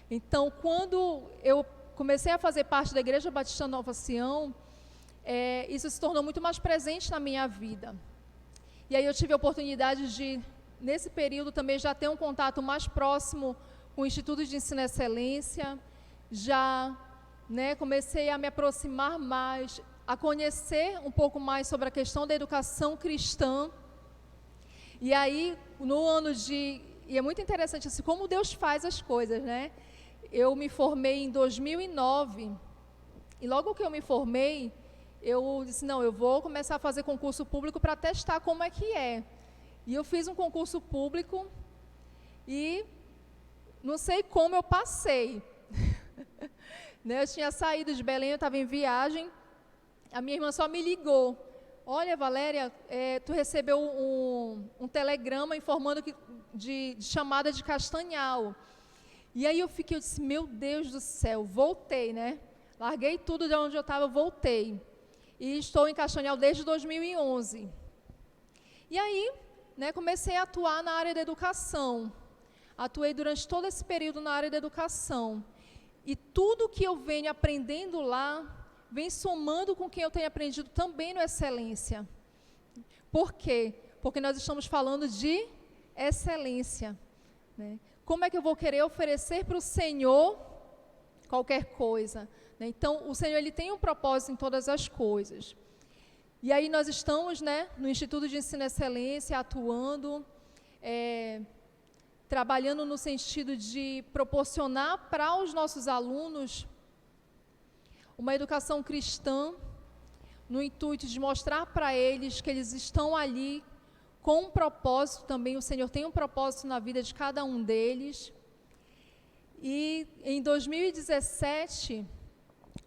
Então, quando eu comecei a fazer parte da Igreja Batista Nova Sião, isso se tornou muito mais presente na minha vida. E aí eu tive a oportunidade de, nesse período, também já ter um contato mais próximo com o Instituto de Ensino e Excelência, já, né, comecei a me aproximar mais, a conhecer um pouco mais sobre a questão da educação cristã. E aí, e é muito interessante assim, como Deus faz as coisas, né? Eu me formei em 2009, e logo que eu me formei, eu disse, não, eu vou começar a fazer concurso público para testar como é que é. E eu fiz um concurso público, e não sei como eu passei. Eu tinha saído de Belém, eu estava em viagem, a minha irmã só me ligou. Olha, Valéria, tu recebeu um telegrama informando de chamada de Castanhal. E aí eu disse, meu Deus do céu, voltei, né? Larguei tudo de onde eu estava, voltei. E estou em Castanhal desde 2011. E aí, né, comecei a atuar na área da educação. Atuei durante todo esse período na área da educação. E tudo que eu venho aprendendo lá, vem somando com o que eu tenho aprendido também no Excelência. Por quê? Porque nós estamos falando de excelência, né? Como é que eu vou querer oferecer para o Senhor qualquer coisa, né? Então, o Senhor, ele tem um propósito em todas as coisas. E aí nós estamos, né, no Instituto de Ensino e Excelência, atuando, trabalhando no sentido de proporcionar para os nossos alunos uma educação cristã, no intuito de mostrar para eles que eles estão ali com um propósito também. O Senhor tem um propósito na vida de cada um deles. E em 2017,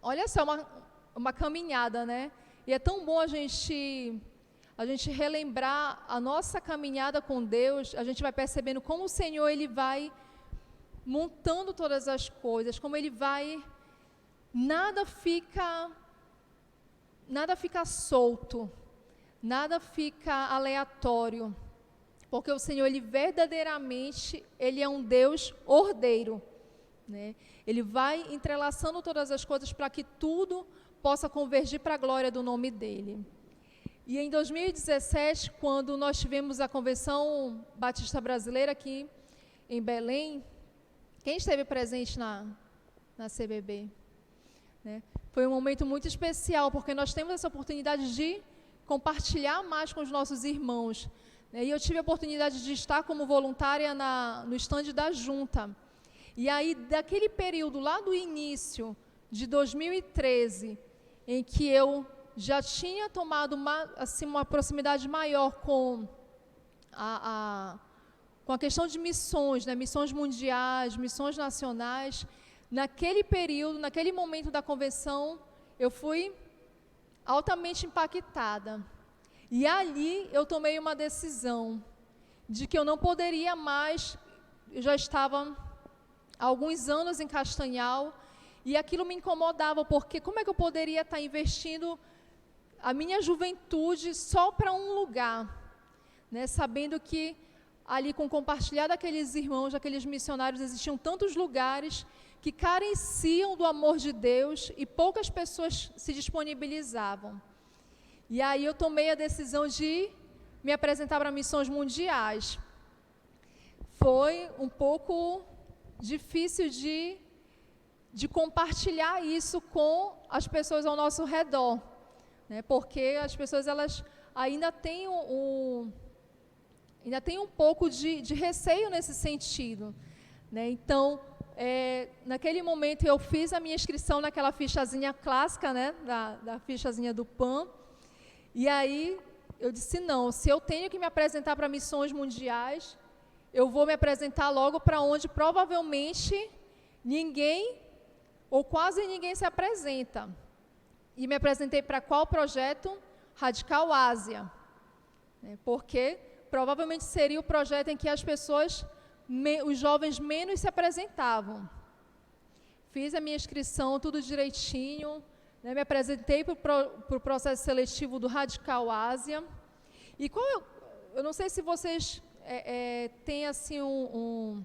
olha só, uma caminhada, né? E é tão bom a gente relembrar a nossa caminhada com Deus. A gente vai percebendo como o Senhor, ele vai montando todas as coisas, como ele vai... Nada fica solto, nada fica aleatório, porque o Senhor, ele verdadeiramente, ele é um Deus ordeiro, né? Ele vai entrelaçando todas as coisas para que tudo possa convergir para a glória do nome dele. E em 2017, quando nós tivemos a Convenção Batista Brasileira aqui em Belém, quem esteve presente na CBB? Né? Foi um momento muito especial, porque nós temos essa oportunidade de compartilhar mais com os nossos irmãos, né? E eu tive a oportunidade de estar como voluntária no estande da Junta. E aí, daquele período lá do início de 2013, em que eu já tinha tomado uma proximidade maior com a questão de missões, né? Missões mundiais, missões nacionais, naquele período, naquele momento da convenção, eu fui altamente impactada. E ali eu tomei uma decisão de que eu não poderia mais, eu já estava há alguns anos em Castanhal, e aquilo me incomodava, porque como é que eu poderia estar investindo a minha juventude só para um lugar, né? Sabendo que ali com o compartilhar daqueles irmãos, daqueles missionários, existiam tantos lugares que careciam do amor de Deus e poucas pessoas se disponibilizavam. E aí eu tomei a decisão de me apresentar para missões mundiais. Foi um pouco difícil de compartilhar isso com as pessoas ao nosso redor, né? Porque as pessoas elas ainda têm um pouco de receio nesse sentido, né? Então, naquele momento eu fiz a minha inscrição naquela fichazinha clássica, né? Da fichazinha do PAN, e aí eu disse, não, se eu tenho que me apresentar para missões mundiais, eu vou me apresentar logo para onde provavelmente ninguém, ou quase ninguém se apresenta. E me apresentei para qual projeto? Radical Ásia, né? Porque provavelmente seria o projeto em que as pessoas, os jovens menos se apresentavam. Fiz a minha inscrição, tudo direitinho, né? Me apresentei para o processo seletivo do Radical Ásia. E eu não sei se vocês têm assim um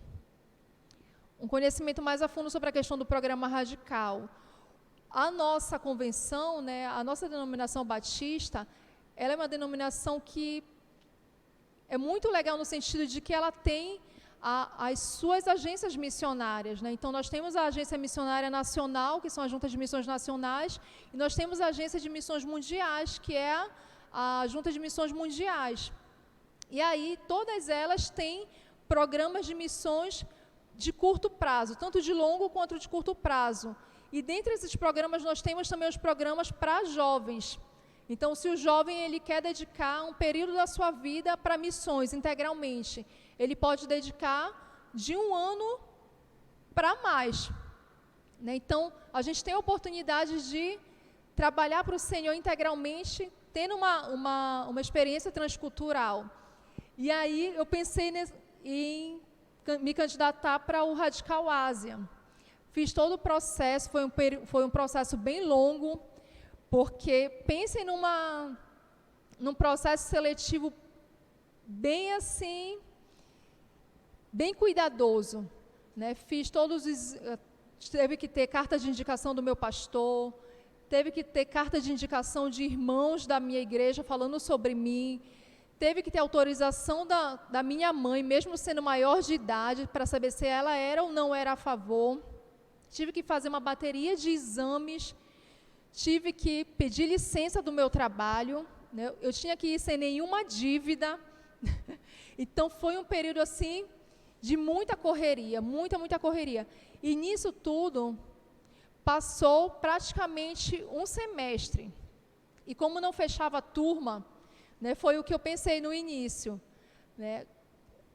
conhecimento mais a fundo sobre a questão do programa Radical. A nossa convenção, né, a nossa denominação batista, ela é uma denominação que é muito legal no sentido de que ela tem as suas agências missionárias, né? Então, nós temos a Agência Missionária Nacional, que são as juntas de missões nacionais, e nós temos a Agência de Missões Mundiais, que é a Junta de Missões Mundiais. E aí, todas elas têm programas de missões de curto prazo, tanto de longo quanto de curto prazo. E dentre esses programas, nós temos também os programas para jovens. Então, se o jovem ele quer dedicar um período da sua vida para missões integralmente, ele pode dedicar de 1 ano para mais, né? Então, a gente tem a oportunidade de trabalhar para o Senhor integralmente, tendo uma experiência transcultural. E aí, eu pensei em me candidatar para o Radical Ásia. Fiz todo o processo, foi um processo bem longo, porque pensem num processo seletivo bem assim, bem cuidadoso, né? Teve que ter carta de indicação do meu pastor, teve que ter carta de indicação de irmãos da minha igreja falando sobre mim, teve que ter autorização da minha mãe, mesmo sendo maior de idade, para saber se ela era ou não era a favor. Tive que fazer uma bateria de exames, tive que pedir licença do meu trabalho, né? Eu tinha que ir sem nenhuma dívida. Então, foi um período assim de muita correria, muita correria. E nisso tudo, passou praticamente um semestre. E como não fechava a turma, né, foi o que eu pensei no início, né?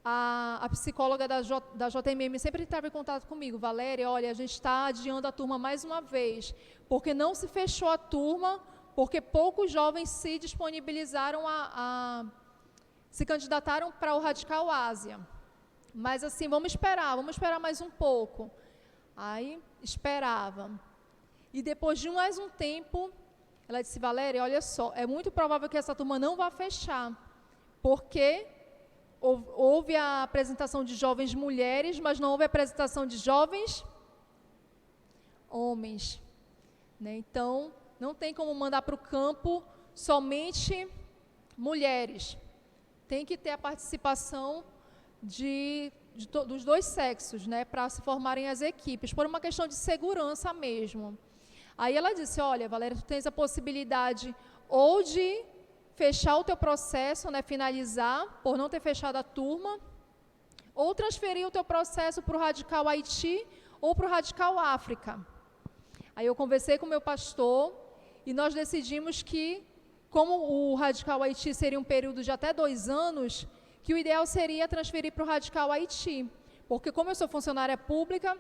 A psicóloga da JMM sempre estava em contato comigo. Valéria, olha, a gente está adiando a turma mais uma vez, porque não se fechou a turma, porque poucos jovens se disponibilizaram se candidataram para o Radical Ásia. Mas assim, vamos esperar mais um pouco. Aí, esperava. E depois de mais um tempo, ela disse, Valéria, olha só, é muito provável que essa turma não vá fechar, porque houve a apresentação de jovens mulheres, mas não houve a apresentação de jovens homens, né? Então, não tem como mandar para o campo somente mulheres. Tem que ter a participação dos dois sexos, né, para se formarem as equipes, por uma questão de segurança mesmo. Aí ela disse, olha, Valéria, tu tens a possibilidade ou de fechar o teu processo, né, finalizar, por não ter fechado a turma, ou transferir o teu processo para o Radical Haiti ou para o Radical África. Aí eu conversei com o meu pastor e nós decidimos que, como o Radical Haiti seria um período de até 2 anos, que o ideal seria transferir para o Radical Haiti, porque como eu sou funcionária pública,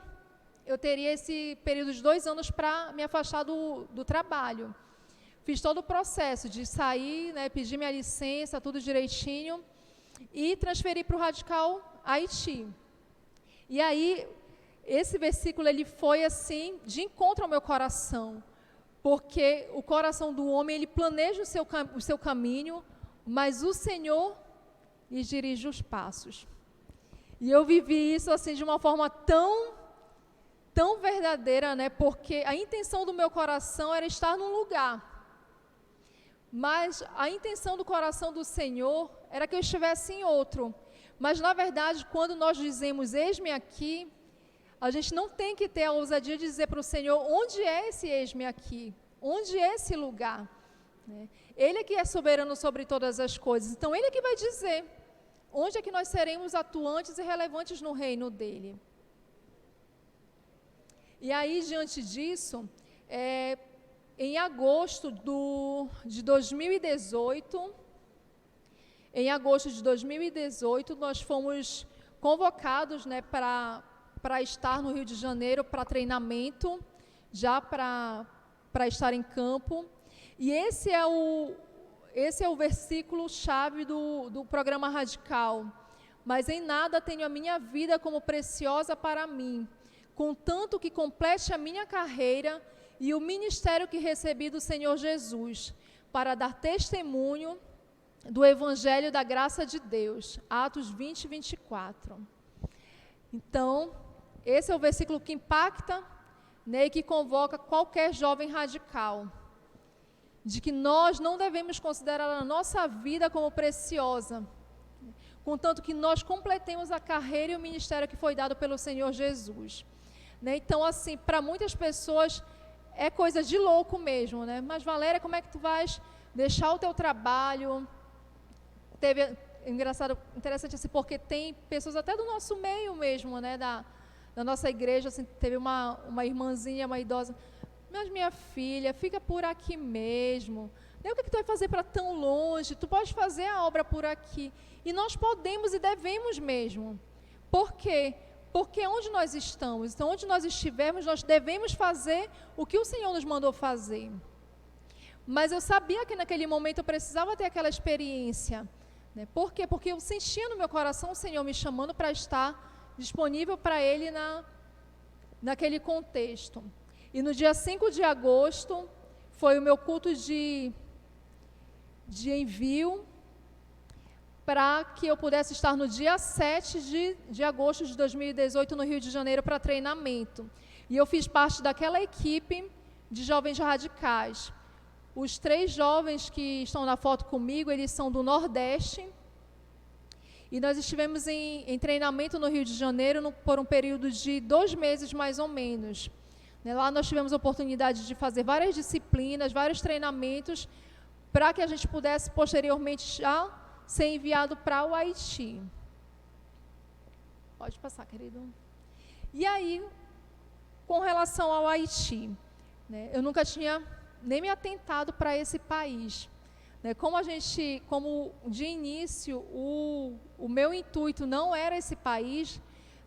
eu teria esse período de 2 anos para me afastar do trabalho. Fiz todo o processo de sair, né, pedir minha licença, tudo direitinho, e transferi para o Radical Haiti. E aí, esse versículo ele foi assim, de encontro ao meu coração, porque o coração do homem, ele planeja o seu caminho, mas o Senhor lhes dirige os passos. E eu vivi isso assim de uma forma tão verdadeira, né? Porque a intenção do meu coração era estar num lugar, mas a intenção do coração do Senhor era que eu estivesse em outro. Mas, na verdade, quando nós dizemos, eis-me aqui, a gente não tem que ter a ousadia de dizer para o Senhor, onde é esse eis-me aqui? Onde é esse lugar? Né? Ele é que é soberano sobre todas as coisas. Então, Ele é que vai dizer onde é que nós seremos atuantes e relevantes no reino dEle. E aí, diante disso, em agosto de 2018, nós fomos convocados, né, para estar no Rio de Janeiro para treinamento, já para estar em campo. E esse é o versículo-chave do programa Radical. Mas em nada tenho a minha vida como preciosa para mim, contanto que complete a minha carreira e o ministério que recebi do Senhor Jesus, para dar testemunho do Evangelho da graça de Deus. Atos 20, 24. Então, esse é o versículo que impacta, né, e que convoca qualquer jovem radical, de que nós não devemos considerar a nossa vida como preciosa, contanto que nós completemos a carreira e o ministério que foi dado pelo Senhor Jesus. Né? Então, assim, para muitas pessoas é coisa de louco mesmo, né? Mas, Valéria, como é que tu vais deixar o teu trabalho? Interessante assim, porque tem pessoas até do nosso meio mesmo, né? Da nossa igreja, assim, teve uma irmãzinha, uma idosa, mas minha filha, fica por aqui mesmo. O que tu vai fazer para tão longe? Tu pode fazer a obra por aqui. E nós podemos e devemos mesmo. Por quê? Porque onde nós estamos, então onde nós estivermos, nós devemos fazer o que o Senhor nos mandou fazer. Mas eu sabia que naquele momento eu precisava ter aquela experiência. Né? Por quê? Porque eu sentia no meu coração o Senhor me chamando para estar disponível para Ele naquele contexto. E no dia 5 de agosto, foi o meu culto de envio, para que eu pudesse estar no dia 7 de agosto de 2018 no Rio de Janeiro para treinamento. E eu fiz parte daquela equipe de jovens radicais. Os 3 jovens que estão na foto comigo, eles são do Nordeste. E nós estivemos em treinamento no Rio de Janeiro por um período de 2 meses mais ou menos. Lá nós tivemos a oportunidade de fazer várias disciplinas, vários treinamentos, para que a gente pudesse posteriormente já ser enviado para o Haiti. Pode passar, querido. E aí, com relação ao Haiti, né, eu nunca tinha nem me atentado para esse país. Né, como de início o meu intuito não era esse país,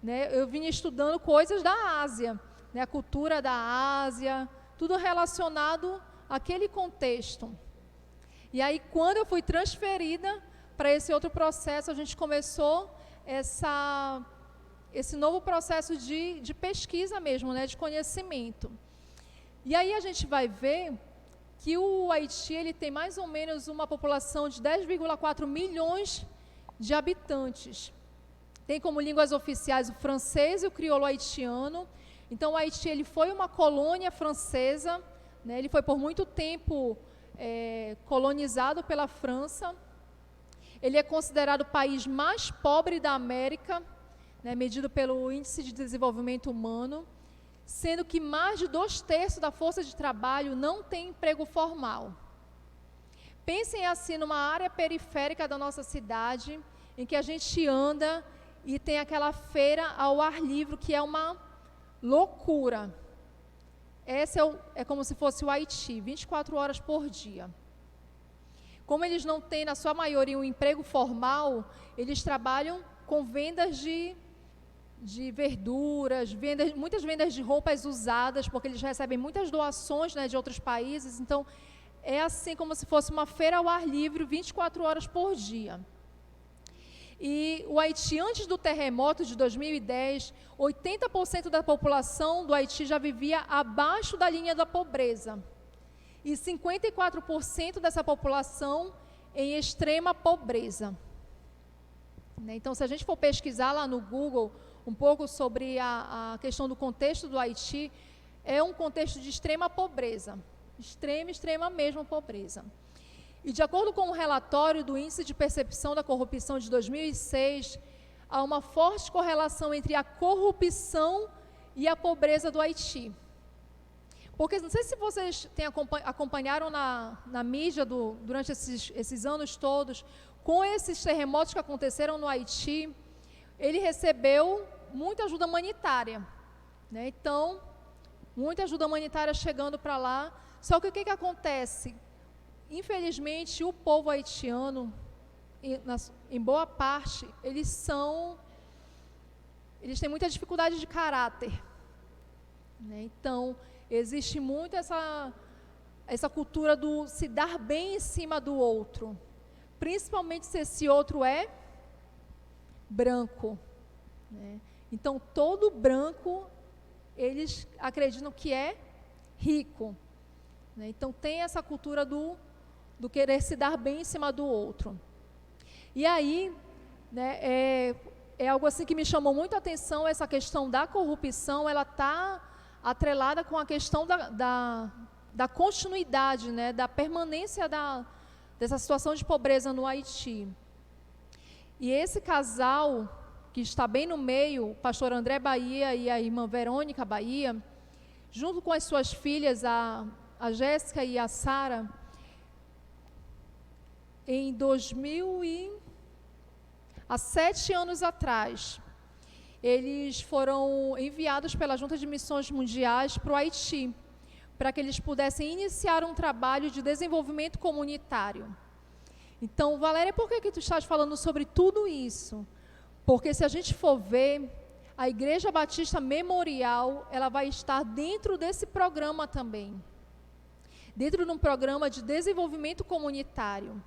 né, eu vinha estudando coisas da Ásia, né, a cultura da Ásia, tudo relacionado àquele contexto. E aí, quando eu fui transferida para esse outro processo, a gente começou esse novo processo de pesquisa mesmo, né, de conhecimento. E aí a gente vai ver que o Haiti ele tem mais ou menos uma população de 10,4 milhões de habitantes. Tem como línguas oficiais o francês e o crioulo haitiano. Então, o Haiti ele foi uma colônia francesa, né, ele foi por muito tempo colonizado pela França. Ele é considerado o país mais pobre da América, né, medido pelo Índice de Desenvolvimento Humano, sendo que mais de 2/3 da força de trabalho não tem emprego formal. Pensem assim numa área periférica da nossa cidade, em que a gente anda e tem aquela feira ao ar livre, que é uma loucura. Esse é como se fosse o Haiti, 24 horas por dia. Como eles não têm, na sua maioria, um emprego formal, eles trabalham com vendas de verduras, muitas vendas de roupas usadas, porque eles recebem muitas doações, né, de outros países. Então, é assim como se fosse uma feira ao ar livre, 24 horas por dia. E o Haiti, antes do terremoto de 2010, 80% da população do Haiti já vivia abaixo da linha da pobreza. E 54% dessa população em extrema pobreza. Então, se a gente for pesquisar lá no Google um pouco sobre a questão do contexto do Haiti, é um contexto de extrema pobreza. Extrema mesmo pobreza. E de acordo com o relatório do Índice de Percepção da Corrupção de 2006, há uma forte correlação entre a corrupção e a pobreza do Haiti. Porque não sei se vocês acompanharam na mídia durante esses anos todos, com esses terremotos que aconteceram no Haiti, ele recebeu muita ajuda humanitária, né? Então, muita ajuda humanitária chegando para lá. Só que o que acontece? Infelizmente, o povo haitiano, em boa parte, eles têm muita dificuldade de caráter, né? Então, existe muito essa cultura do se dar bem em cima do outro, principalmente se esse outro é branco, né? Então, todo branco, eles acreditam que é rico, né? Então, tem essa cultura do querer se dar bem em cima do outro. E aí, né, é algo assim que me chamou muito a atenção, essa questão da corrupção, ela está atrelada com a questão da continuidade, né, da permanência dessa situação de pobreza no Haiti. E esse casal, que está bem no meio, o pastor André Bahia e a irmã Verônica Bahia, junto com as suas filhas, a Jéssica e a Sara, há 7 anos atrás, eles foram enviados pela Junta de Missões Mundiais para o Haiti, para que eles pudessem iniciar um trabalho de desenvolvimento comunitário. Então, Valéria, por que tu estás falando sobre tudo isso? Porque se a gente for ver, a Igreja Batista Memorial, ela vai estar dentro desse programa também. Dentro de um programa de desenvolvimento comunitário.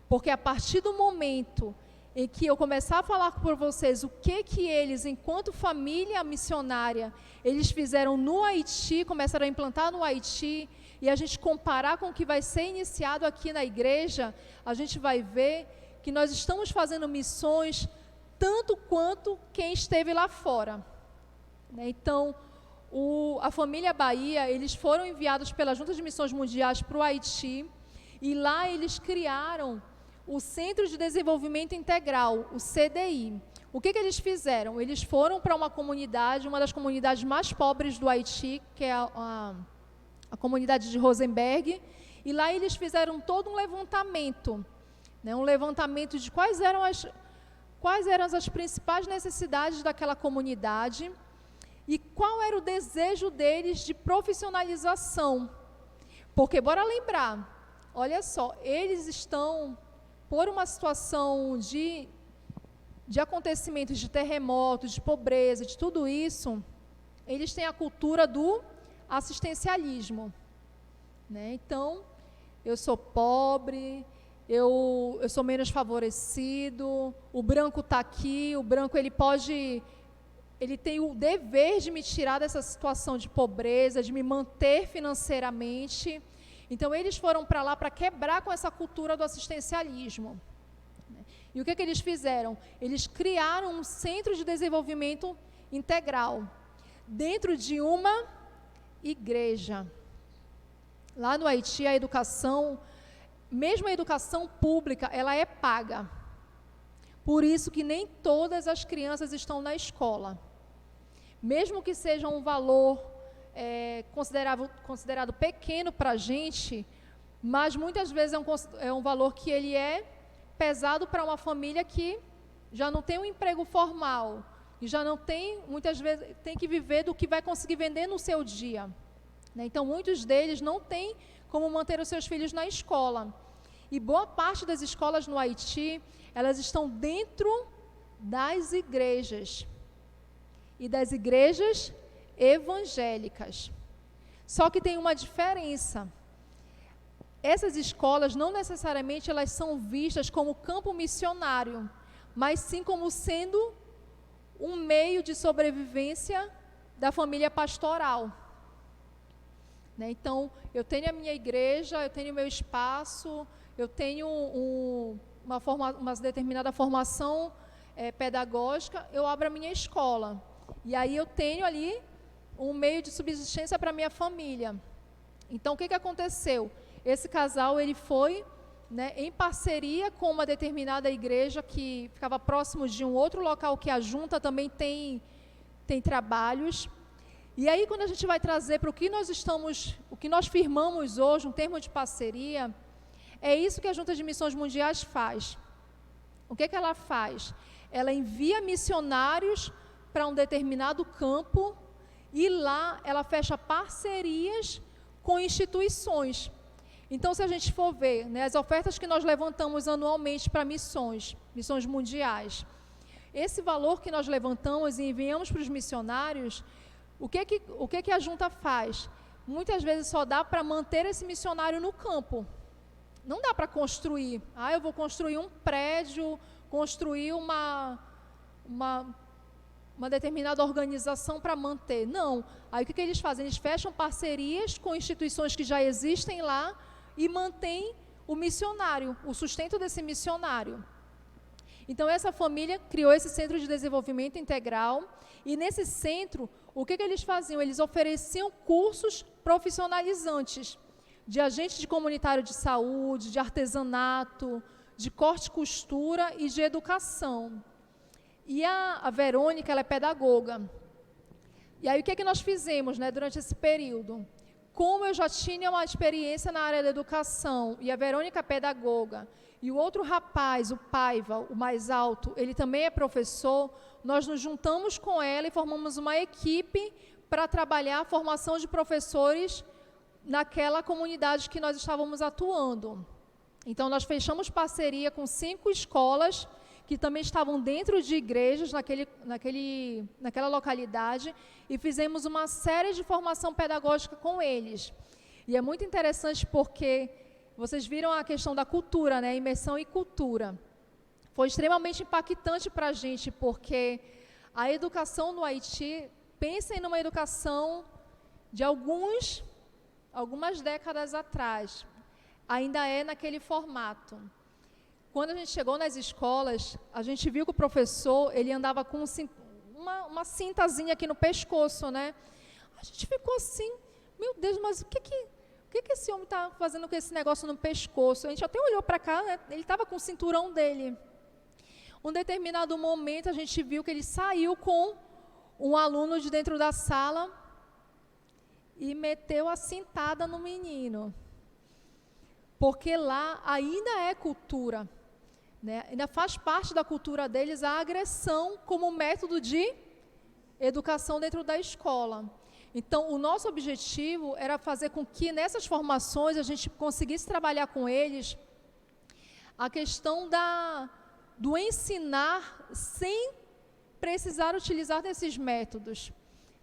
Porque a partir do momento em que eu começar a falar por vocês o que eles, enquanto família missionária, eles fizeram no Haiti, começaram a implantar no Haiti, e a gente comparar com o que vai ser iniciado aqui na igreja, a gente vai ver que nós estamos fazendo missões tanto quanto quem esteve lá fora, né? Então, a família Bahia, eles foram enviados pela Junta de Missões Mundiais para o Haiti, e lá eles criaram o Centro de Desenvolvimento Integral, o CDI. O que eles fizeram? Eles foram para uma comunidade, uma das comunidades mais pobres do Haiti, que é a comunidade de Rosenberg, e lá eles fizeram todo um levantamento, né, um levantamento de quais eram as principais necessidades daquela comunidade e qual era o desejo deles de profissionalização. Porque, bora lembrar, olha só, eles estão por uma situação de acontecimentos de terremotos, de pobreza, de tudo isso, eles têm a cultura do assistencialismo, né? Então, eu sou pobre, eu sou menos favorecido, o branco está aqui, o branco ele tem o dever de me tirar dessa situação de pobreza, de me manter financeiramente. Então, eles foram para lá para quebrar com essa cultura do assistencialismo. E o que eles fizeram? Eles criaram um centro de desenvolvimento integral, dentro de uma igreja. Lá no Haiti, a educação, mesmo a educação pública, ela é paga. Por isso que nem todas as crianças estão na escola. Mesmo que seja um valor considerado pequeno para a gente, mas muitas vezes é um valor que ele é pesado para uma família que já não tem um emprego formal e já não tem, muitas vezes, tem que viver do que vai conseguir vender no seu dia, né? Então, muitos deles não têm como manter os seus filhos na escola. E boa parte das escolas no Haiti, elas estão dentro das igrejas. e das igrejas evangélicas. Só que tem uma diferença. Essas escolas não necessariamente elas são vistas como campo missionário, mas sim como sendo um meio de sobrevivência da família pastoral. Né? Então, eu tenho a minha igreja, eu tenho o meu espaço, eu tenho uma determinada formação pedagógica, eu abro a minha escola. E aí eu tenho ali um meio de subsistência para a minha família. Então, o que aconteceu? Esse casal, ele foi, né, em parceria com uma determinada igreja que ficava próximo de um outro local que a junta também tem trabalhos. E aí, quando a gente vai trazer para o que nós firmamos hoje, um termo de parceria, é isso que a Junta de Missões Mundiais faz. O que ela faz? Ela envia missionários para um determinado campo e lá ela fecha parcerias com instituições. Então, se a gente for ver, né, as ofertas que nós levantamos anualmente para missões mundiais, esse valor que nós levantamos e enviamos para os missionários, o que a junta faz? Muitas vezes só dá para manter esse missionário no campo. Não dá para construir. Eu vou construir um prédio, construir uma determinada organização para manter. Não. Aí o que eles fazem? Eles fecham parcerias com instituições que já existem lá e mantêm o missionário, o sustento desse missionário. Então, essa família criou esse centro de desenvolvimento integral e nesse centro, o que eles faziam? Eles ofereciam cursos profissionalizantes de agente de comunitário de saúde, de artesanato, de corte e costura e de educação. E a Verônica, ela é pedagoga. E aí, o que nós fizemos, né, durante esse período? Como eu já tinha uma experiência na área da educação, e a Verônica é pedagoga, e o outro rapaz, o Paiva, o mais alto, ele também é professor, nós nos juntamos com ela e formamos uma equipe para trabalhar a formação de professores naquela comunidade que nós estávamos atuando. Então, nós fechamos parceria com 5 escolas que também estavam dentro de igrejas naquela localidade e fizemos uma série de formação pedagógica com eles. E é muito interessante porque vocês viram a questão da cultura, né? Imersão e cultura. Foi extremamente impactante para a gente, porque a educação no Haiti, pensem numa educação de algumas décadas atrás, ainda é naquele formato. Quando a gente chegou nas escolas, a gente viu que o professor, ele andava com uma cintazinha aqui no pescoço, né? A gente ficou assim, meu Deus, mas o que esse homem está fazendo com esse negócio no pescoço? A gente até olhou para cá, né? Ele estava com o cinturão dele. Um determinado momento, a gente viu que ele saiu com um aluno de dentro da sala e meteu a cintada no menino. Porque lá ainda é cultura, né? Ainda faz parte da cultura deles a agressão como método de educação dentro da escola. Então, o nosso objetivo era fazer com que nessas formações a gente conseguisse trabalhar com eles a questão do ensinar sem precisar utilizar desses métodos,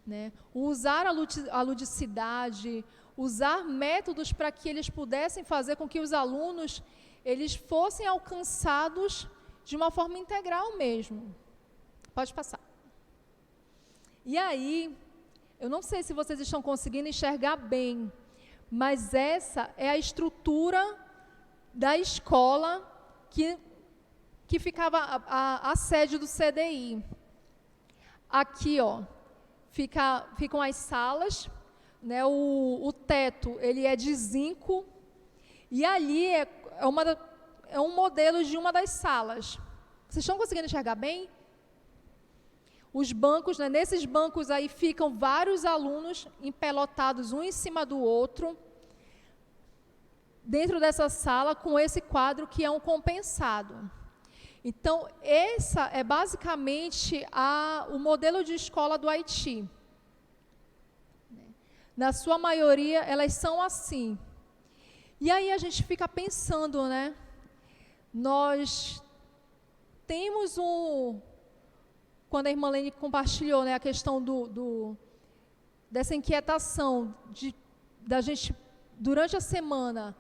né? Usar a ludicidade, usar métodos para que eles pudessem fazer com que os alunos eles fossem alcançados de uma forma integral mesmo. Pode passar. E aí, eu não sei se vocês estão conseguindo enxergar bem, mas essa é a estrutura da escola que ficava a sede do CDI. Aqui, ó, ficam as salas, né? O teto ele é de zinco e ali é um modelo de uma das salas. Vocês estão conseguindo enxergar bem? Os bancos, né? Nesses bancos aí ficam vários alunos empelotados um em cima do outro dentro dessa sala com esse quadro que é um compensado. Então, essa é basicamente o modelo de escola do Haiti. Na sua maioria, elas são assim. E aí a gente fica pensando, né? Nós temos quando a irmã Lene compartilhou, né, a questão dessa inquietação da gente, durante a semana,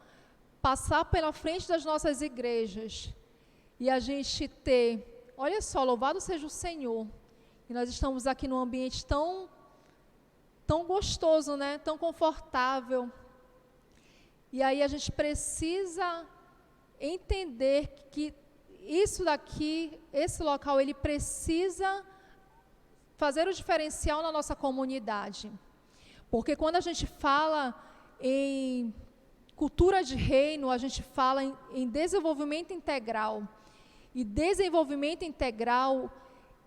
passar pela frente das nossas igrejas e a gente ter, olha só, louvado seja o Senhor, e nós estamos aqui num ambiente tão gostoso, né, tão confortável. E aí a gente precisa entender que isso daqui, esse local, ele precisa fazer o diferencial na nossa comunidade. Porque quando a gente fala em cultura de reino, a gente fala em desenvolvimento integral. E desenvolvimento integral,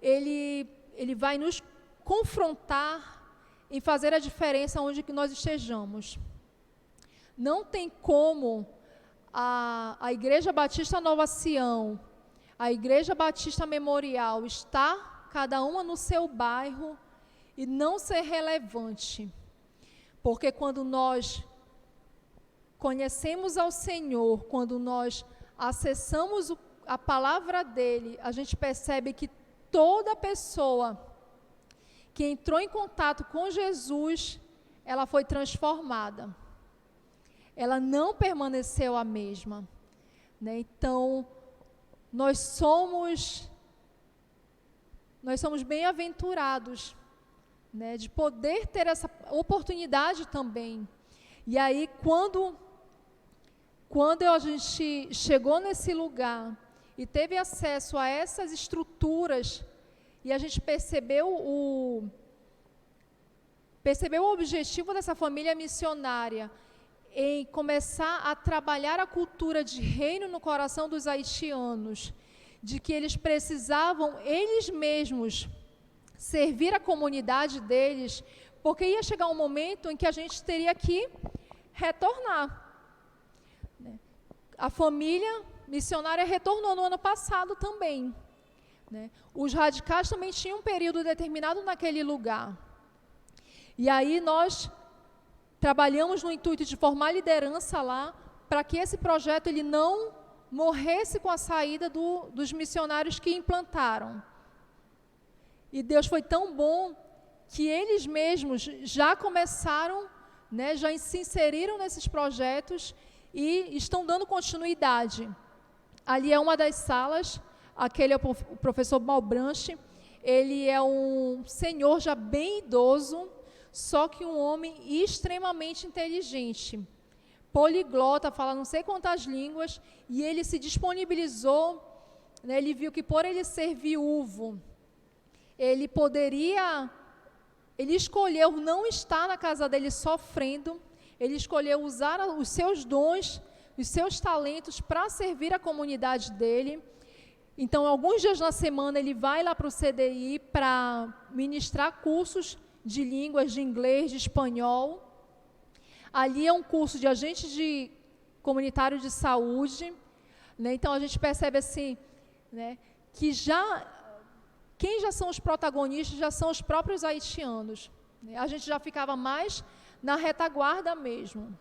ele vai nos confrontar em fazer a diferença onde que nós estejamos. Não tem como a Igreja Batista Nova Sião, a Igreja Batista Memorial, estar cada uma no seu bairro e não ser relevante. Porque quando nós conhecemos ao Senhor, quando nós acessamos a palavra dEle, a gente percebe que toda pessoa que entrou em contato com Jesus, ela foi transformada. Ela não permaneceu a mesma, né? Então, nós somos bem-aventurados, né, de poder ter essa oportunidade também. E aí, quando a gente chegou nesse lugar e teve acesso a essas estruturas, e a gente percebeu o objetivo dessa família missionária, em começar a trabalhar a cultura de reino no coração dos haitianos, de que eles precisavam, eles mesmos, servir a comunidade deles, porque ia chegar um momento em que a gente teria que retornar. A família missionária retornou no ano passado também, né? Os radicais também tinham um período determinado naquele lugar. E aí nós trabalhamos no intuito de formar liderança lá, para que esse projeto ele não morresse com a saída dos missionários que implantaram. E Deus foi tão bom que eles mesmos já começaram, né, já se inseriram nesses projetos e estão dando continuidade. Ali é uma das salas, aquele é o professor Malbranche, ele é um senhor já bem idoso, só que um homem extremamente inteligente, poliglota, fala não sei quantas línguas, e ele se disponibilizou, né, ele viu que por ele ser viúvo, ele escolheu não estar na casa dele sofrendo, ele escolheu usar os seus dons, os seus talentos para servir a comunidade dele. Então, alguns dias na semana, ele vai lá para o CDI para ministrar cursos de línguas, de inglês, de espanhol. Ali é um curso de agente comunitário de saúde, né? Então, a gente percebe assim, né, que quem já são os protagonistas já são os próprios haitianos, né? A gente já ficava mais na retaguarda mesmo.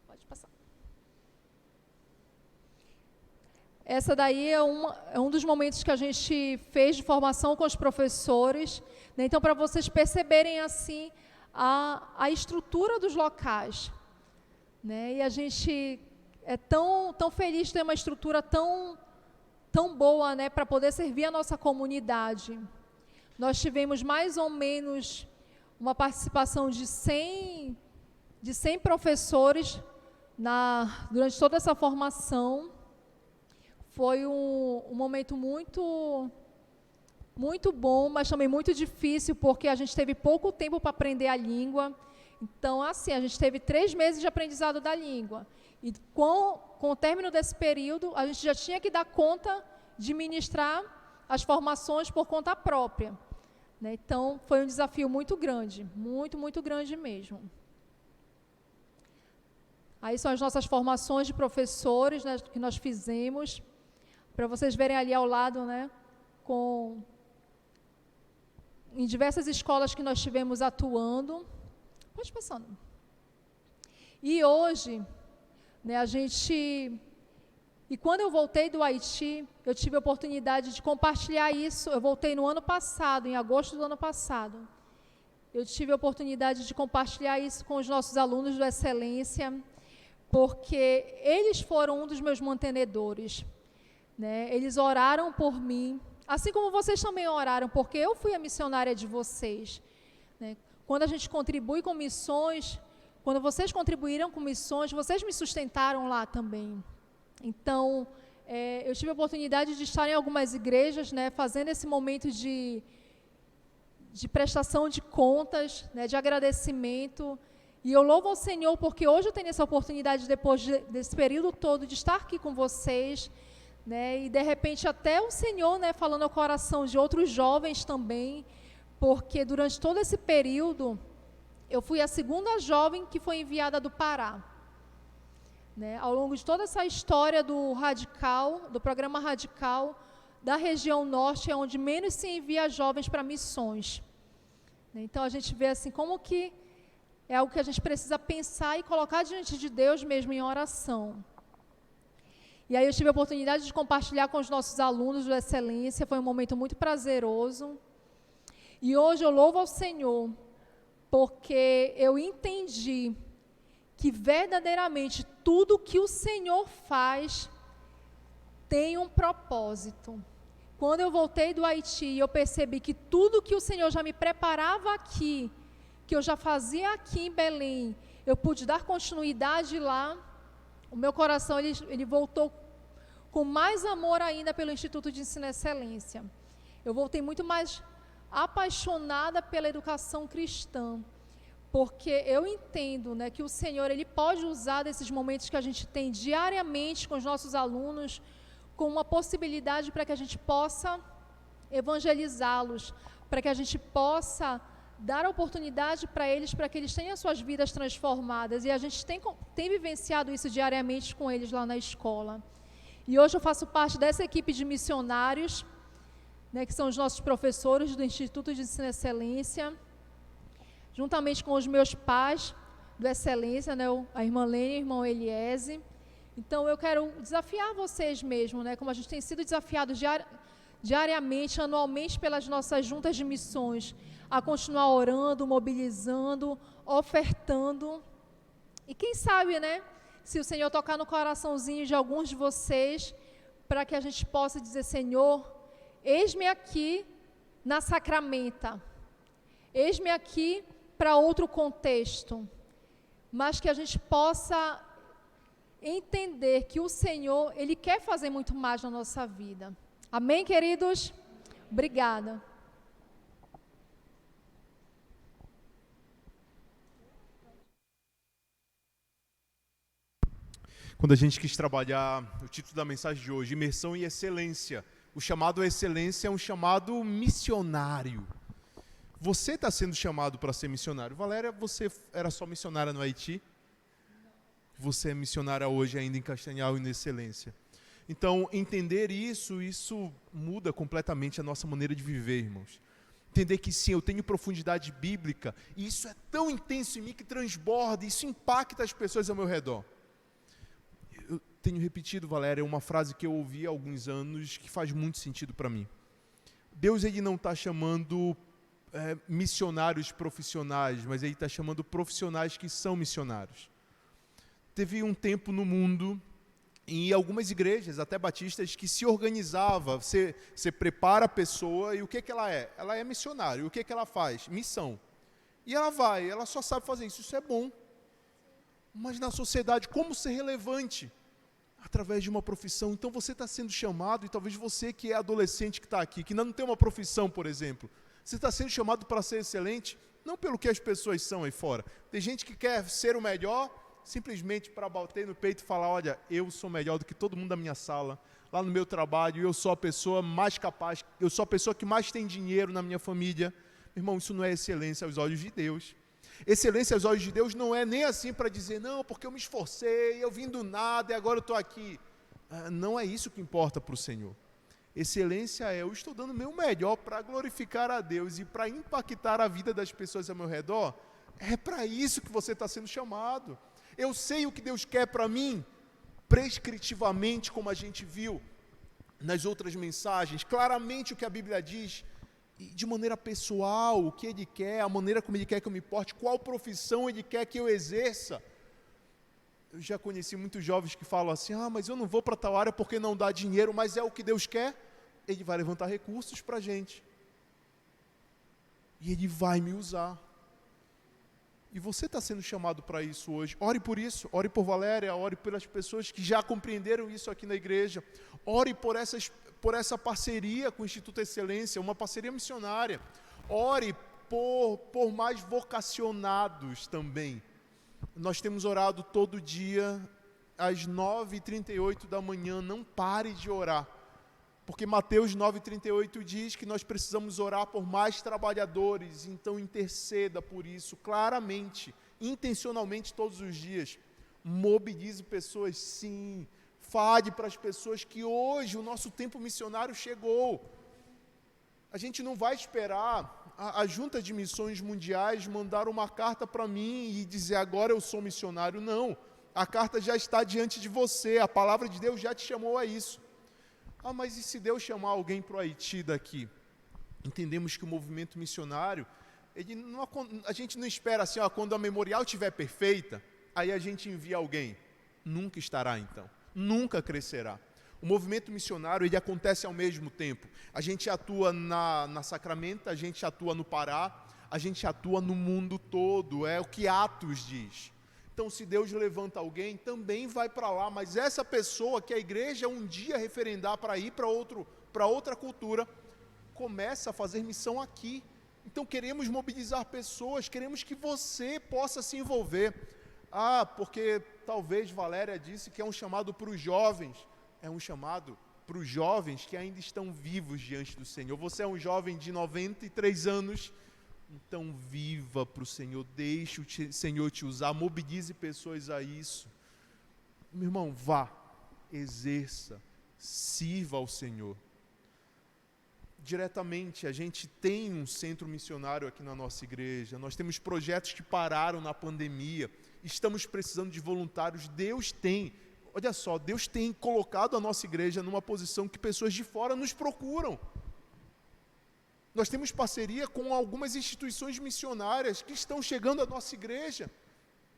Pode passar. Essa daí é um dos momentos que a gente fez de formação com os professores, né? Então, para vocês perceberem assim a estrutura dos locais, né? E a gente é tão feliz de ter uma estrutura tão boa, né, para poder servir a nossa comunidade. Nós tivemos mais ou menos uma participação de 100 professores durante toda essa formação. Foi um momento muito bom, mas também muito difícil, porque a gente teve pouco tempo para aprender a língua. Então, assim, a gente teve 3 meses de aprendizado da língua. E com o término desse período, a gente já tinha que dar conta de ministrar as formações por conta própria, né? Então, foi um desafio muito grande, muito grande mesmo. Aí são as nossas formações de professores, né, que nós fizemos, para vocês verem ali ao lado, né, em diversas escolas que nós tivemos atuando. Pode passando. E hoje, né, a gente E quando eu voltei do Haiti, eu tive a oportunidade de compartilhar isso. Eu voltei no ano passado, em agosto do ano passado. Eu tive a oportunidade de compartilhar isso com os nossos alunos do Excelência, porque eles foram um dos meus mantenedores, né? Eles oraram por mim, assim como vocês também oraram, porque eu fui a missionária de vocês, né? Quando a gente contribui com missões, quando vocês contribuíram com missões, vocês me sustentaram lá também. Então, eu tive a oportunidade de estar em algumas igrejas, né, fazendo esse momento de prestação de contas, né, de agradecimento. E eu louvo ao Senhor porque hoje eu tenho essa oportunidade, depois desse período todo, de estar aqui com vocês, né, e de repente até o Senhor, né, falando ao coração de outros jovens também, porque durante todo esse período, eu fui a segunda jovem que foi enviada do Pará. Né, ao longo de toda essa história do Radical, do programa Radical, da região norte, é onde menos se envia jovens para missões. Então, a gente vê assim, como que é algo que a gente precisa pensar e colocar diante de Deus mesmo em oração. E aí eu tive a oportunidade de compartilhar com os nossos alunos do Excelência, foi um momento muito prazeroso. E hoje eu louvo ao Senhor, porque eu entendi que verdadeiramente tudo que o Senhor faz tem um propósito. Quando eu voltei do Haiti, eu percebi que tudo que o Senhor já me preparava aqui, que eu já fazia aqui em Belém, eu pude dar continuidade lá. O meu coração ele voltou com mais amor ainda pelo Instituto de Ensino e Excelência. Eu voltei muito mais apaixonada pela educação cristã, porque eu entendo, né, que o Senhor ele pode usar desses momentos que a gente tem diariamente com os nossos alunos como uma possibilidade para que a gente possa evangelizá-los, para que a gente possa dar a oportunidade para que eles tenham as suas vidas transformadas. E a gente tem vivenciado isso diariamente com eles lá na escola. E hoje eu faço parte dessa equipe de missionários, né, que são os nossos professores do Instituto de Ensino e Excelência, juntamente com os meus pais do Excelência, né, a irmã Lênia e o irmão Eliese. Então, eu quero desafiar vocês mesmo, né, como a gente tem sido desafiado diariamente, anualmente, pelas nossas juntas de missões, a continuar orando, mobilizando, ofertando. E quem sabe, né, se o Senhor tocar no coraçãozinho de alguns de vocês, para que a gente possa dizer: Senhor, eis-me aqui na Sacramenta, eis-me aqui para outro contexto, mas que a gente possa entender que o Senhor, Ele quer fazer muito mais na nossa vida. Amém, queridos? Obrigada. Quando a gente quis trabalhar o título da mensagem de hoje, imersão e excelência, o chamado à excelência é um chamado missionário. Você está sendo chamado para ser missionário. Valéria, você era só missionária no Haiti? Você é missionária hoje ainda em Castanhal e na excelência. Então, entender isso muda completamente a nossa maneira de viver, irmãos. Entender que sim, eu tenho profundidade bíblica, e isso é tão intenso em mim que transborda, isso impacta as pessoas ao meu redor. Eu tenho repetido, Valéria, uma frase que eu ouvi há alguns anos que faz muito sentido para mim. Deus, Ele não está chamando missionários profissionais, mas Ele está chamando profissionais que são missionários. Teve um tempo no mundo, em algumas igrejas, até batistas, que se organizava, você prepara a pessoa e o que ela é? Ela é missionária. E o que ela faz? Missão. E ela só sabe fazer isso. Isso é bom. Mas na sociedade, como ser relevante? Através de uma profissão. Então você está sendo chamado, e talvez você que é adolescente que está aqui, que ainda não tem uma profissão, por exemplo, você está sendo chamado para ser excelente, não pelo que as pessoas são aí fora. Tem gente que quer ser o melhor, simplesmente para bater no peito e falar: olha, eu sou melhor do que todo mundo da minha sala, lá no meu trabalho, eu sou a pessoa mais capaz, eu sou a pessoa que mais tem dinheiro na minha família. Meu irmão, isso não é excelência aos olhos de Deus. Excelência aos olhos de Deus não é nem assim para dizer: não, porque eu me esforcei, eu vim do nada e agora eu estou aqui. Não é isso que importa para o Senhor. Excelência é: eu estou dando o meu melhor para glorificar a Deus e para impactar a vida das pessoas ao meu redor. É para isso que você está sendo chamado. Eu sei o que Deus quer para mim, prescritivamente, como a gente viu nas outras mensagens, claramente o que a Bíblia diz, e de maneira pessoal, o que Ele quer, a maneira como Ele quer que eu me porte, qual profissão Ele quer que eu exerça. Eu já conheci muitos jovens que falam assim, mas eu não vou para tal área porque não dá dinheiro, mas é o que Deus quer, Ele vai levantar recursos para a gente. E Ele vai me usar. E você está sendo chamado para isso hoje. Ore por isso, ore por Valéria, ore pelas pessoas que já compreenderam isso aqui na igreja. Ore por essa parceria com o Instituto Excelência, uma parceria missionária. Ore por mais vocacionados também. Nós temos orado todo dia, às 9h38 da manhã, não pare de orar. Porque Mateus 9,38 diz que nós precisamos orar por mais trabalhadores, então interceda por isso, claramente, intencionalmente todos os dias. Mobilize pessoas, sim. Fale para as pessoas que hoje o nosso tempo missionário chegou. A gente não vai esperar a Junta de Missões Mundiais mandar uma carta para mim e dizer agora eu sou missionário. Não, a carta já está diante de você, a palavra de Deus já te chamou a isso. Mas e se Deus chamar alguém para o Haiti daqui? Entendemos que o movimento missionário, a gente não espera assim, quando a memorial estiver perfeita, aí a gente envia alguém. Nunca estará então, nunca crescerá. O movimento missionário, ele acontece ao mesmo tempo. A gente atua na Sacramento, a gente atua no Pará, a gente atua no mundo todo, é o que Atos diz. Então, se Deus levanta alguém, também vai para lá, mas essa pessoa que a igreja um dia referendar para ir para outra cultura, começa a fazer missão aqui. Então, queremos mobilizar pessoas, queremos que você possa se envolver. Porque talvez Valéria disse que é um chamado para os jovens, é um chamado para os jovens que ainda estão vivos diante do Senhor. Você é um jovem de 93 anos, então viva para o Senhor, deixe o Senhor te usar, mobilize pessoas a isso. Meu irmão, vá, exerça, sirva ao Senhor. Diretamente, a gente tem um centro missionário aqui na nossa igreja, nós temos projetos que pararam na pandemia, estamos precisando de voluntários, Deus tem colocado a nossa igreja numa posição que pessoas de fora nos procuram. Nós temos parceria com algumas instituições missionárias que estão chegando à nossa igreja.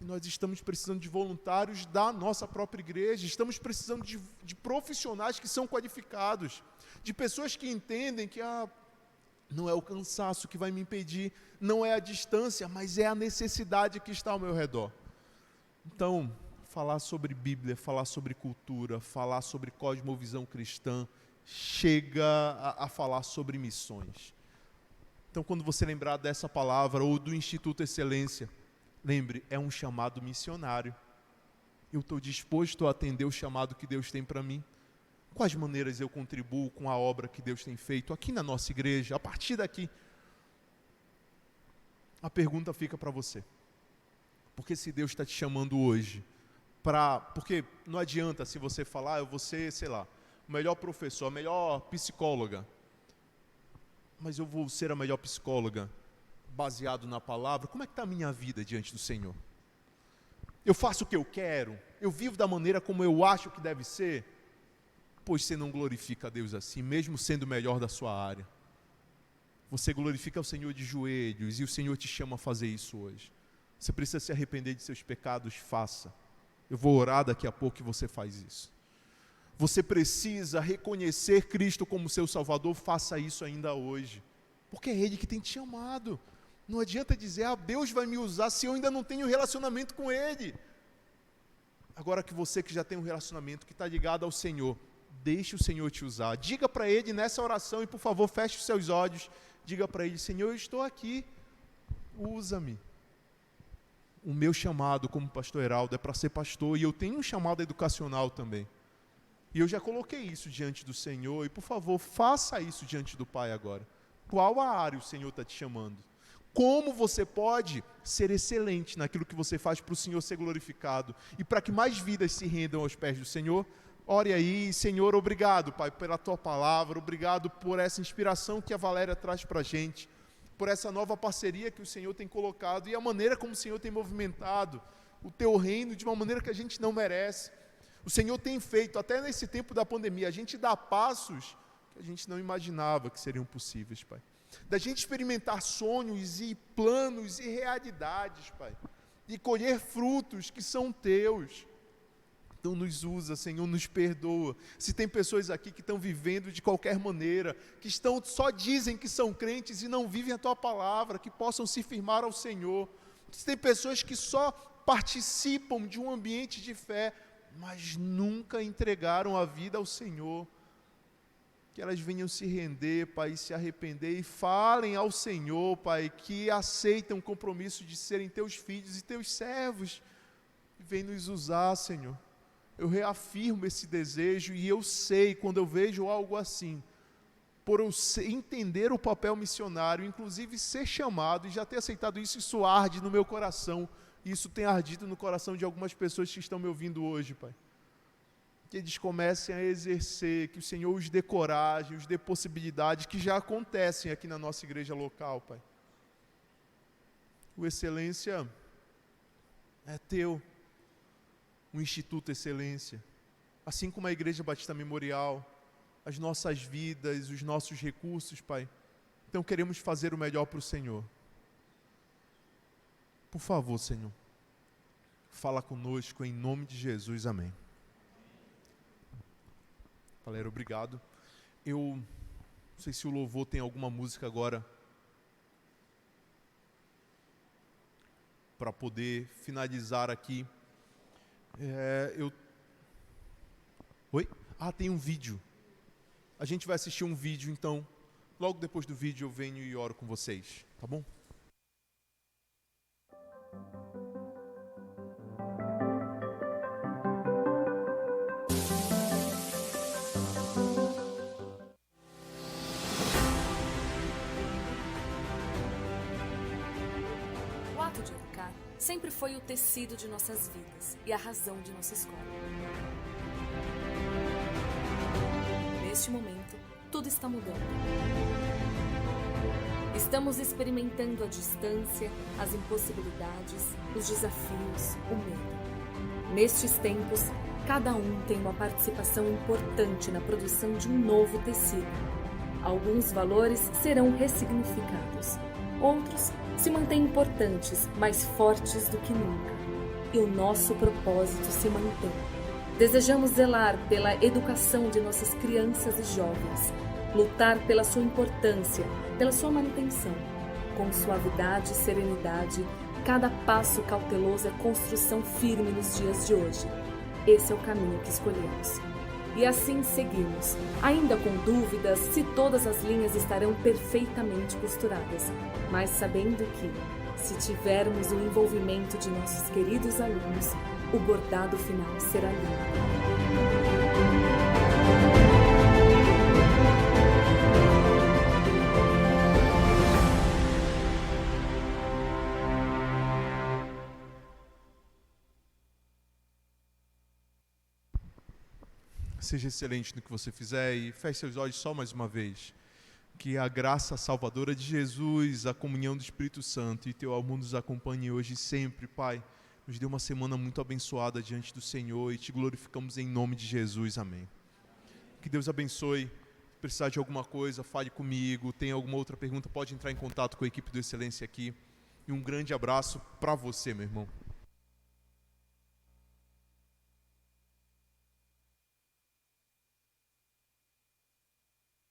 E nós estamos precisando de voluntários da nossa própria igreja. Estamos precisando de profissionais que são qualificados. De pessoas que entendem que não é o cansaço que vai me impedir, não é a distância, mas é a necessidade que está ao meu redor. Então, falar sobre Bíblia, falar sobre cultura, falar sobre cosmovisão cristã, chega a falar sobre missões. Então, quando você lembrar dessa palavra ou do Instituto Excelência, lembre, é um chamado missionário. Eu estou disposto a atender o chamado que Deus tem para mim. Quais maneiras eu contribuo com a obra que Deus tem feito aqui na nossa igreja, a partir daqui? A pergunta fica para você. Porque se Deus está te chamando hoje, porque não adianta se você falar, eu vou ser, o melhor professor, a melhor psicóloga, mas eu vou ser a melhor psicóloga baseado na palavra. Como é que está a minha vida diante do Senhor? Eu faço o que eu quero? Eu vivo da maneira como eu acho que deve ser? Pois você não glorifica a Deus assim, mesmo sendo o melhor da sua área. Você glorifica o Senhor de joelhos e o Senhor te chama a fazer isso hoje. Você precisa se arrepender de seus pecados, faça. Eu vou orar daqui a pouco e você faz isso. Você precisa reconhecer Cristo como seu Salvador, faça isso ainda hoje. Porque é Ele que tem te chamado. Não adianta dizer, Deus vai me usar se eu ainda não tenho relacionamento com Ele. Agora que você que já tem um relacionamento, que está ligado ao Senhor, deixe o Senhor te usar. Diga para Ele nessa oração e por favor feche os seus olhos. Diga para Ele, Senhor, eu estou aqui, usa-me. O meu chamado como pastor Heraldo é para ser pastor e eu tenho um chamado educacional também. E eu já coloquei isso diante do Senhor e por favor faça isso diante do Pai agora. Qual a área o Senhor está te chamando? Como você pode ser excelente naquilo que você faz para o Senhor ser glorificado e para que mais vidas se rendam aos pés do Senhor? Ore aí, Senhor, obrigado, Pai, pela Tua palavra, obrigado por essa inspiração que a Valéria traz para a gente, por essa nova parceria que o Senhor tem colocado e a maneira como o Senhor tem movimentado o Teu reino de uma maneira que a gente não merece. O Senhor tem feito, até nesse tempo da pandemia, a gente dá passos que a gente não imaginava que seriam possíveis, Pai. Da gente experimentar sonhos e planos e realidades, Pai. E colher frutos que são teus. Então nos usa, Senhor, nos perdoa. Se tem pessoas aqui que estão vivendo de qualquer maneira, que só dizem que são crentes e não vivem a Tua palavra, que possam se firmar ao Senhor. Se tem pessoas que só participam de um ambiente de fé, mas nunca entregaram a vida ao Senhor, que elas venham se render, Pai, se arrepender e falem ao Senhor, Pai, que aceitam o compromisso de serem Teus filhos e Teus servos. Vem nos usar, Senhor. Eu reafirmo esse desejo e eu sei, quando eu vejo algo assim, por eu entender o papel missionário, inclusive ser chamado e já ter aceitado isso, isso arde no meu coração. E isso tem ardido no coração de algumas pessoas que estão me ouvindo hoje, Pai. Que eles comecem a exercer, que o Senhor os dê coragem, os dê possibilidades que já acontecem aqui na nossa igreja local, Pai. O Excelência é Teu. Um Instituto Excelência, assim como a Igreja Batista Memorial, as nossas vidas, os nossos recursos, Pai. Então queremos fazer o melhor para o Senhor. Por favor, Senhor, fala conosco em nome de Jesus, amém. Galera, obrigado. Eu não sei se o louvor tem alguma música agora para poder finalizar aqui. Oi? Tem um vídeo. A gente vai assistir um vídeo, então, logo depois do vídeo eu venho e oro com vocês, tá bom? O ato de educar sempre foi o tecido de nossas vidas e a razão de nossa escola. Neste momento, tudo está mudando. Estamos experimentando a distância, as impossibilidades, os desafios, o medo. Nestes tempos, cada um tem uma participação importante na produção de um novo tecido. Alguns valores serão ressignificados, outros se mantêm importantes, mais fortes do que nunca. E o nosso propósito se mantém. Desejamos zelar pela educação de nossas crianças e jovens, lutar pela sua importância, pela sua manutenção. Com suavidade e serenidade, cada passo cauteloso é construção firme nos dias de hoje. Esse é o caminho que escolhemos. E assim seguimos, ainda com dúvidas se todas as linhas estarão perfeitamente costuradas, mas sabendo que, se tivermos o envolvimento de nossos queridos alunos, o bordado final será lindo. Seja excelente no que você fizer e feche seus olhos só mais uma vez. Que a graça salvadora de Jesus, a comunhão do Espírito Santo e Teu amor nos acompanhe hoje e sempre, Pai. Nos dê uma semana muito abençoada diante do Senhor e Te glorificamos em nome de Jesus. Amém. Que Deus abençoe. Se precisar de alguma coisa, fale comigo. Tem alguma outra pergunta, pode entrar em contato com a equipe do Excelência aqui. E um grande abraço para você, meu irmão.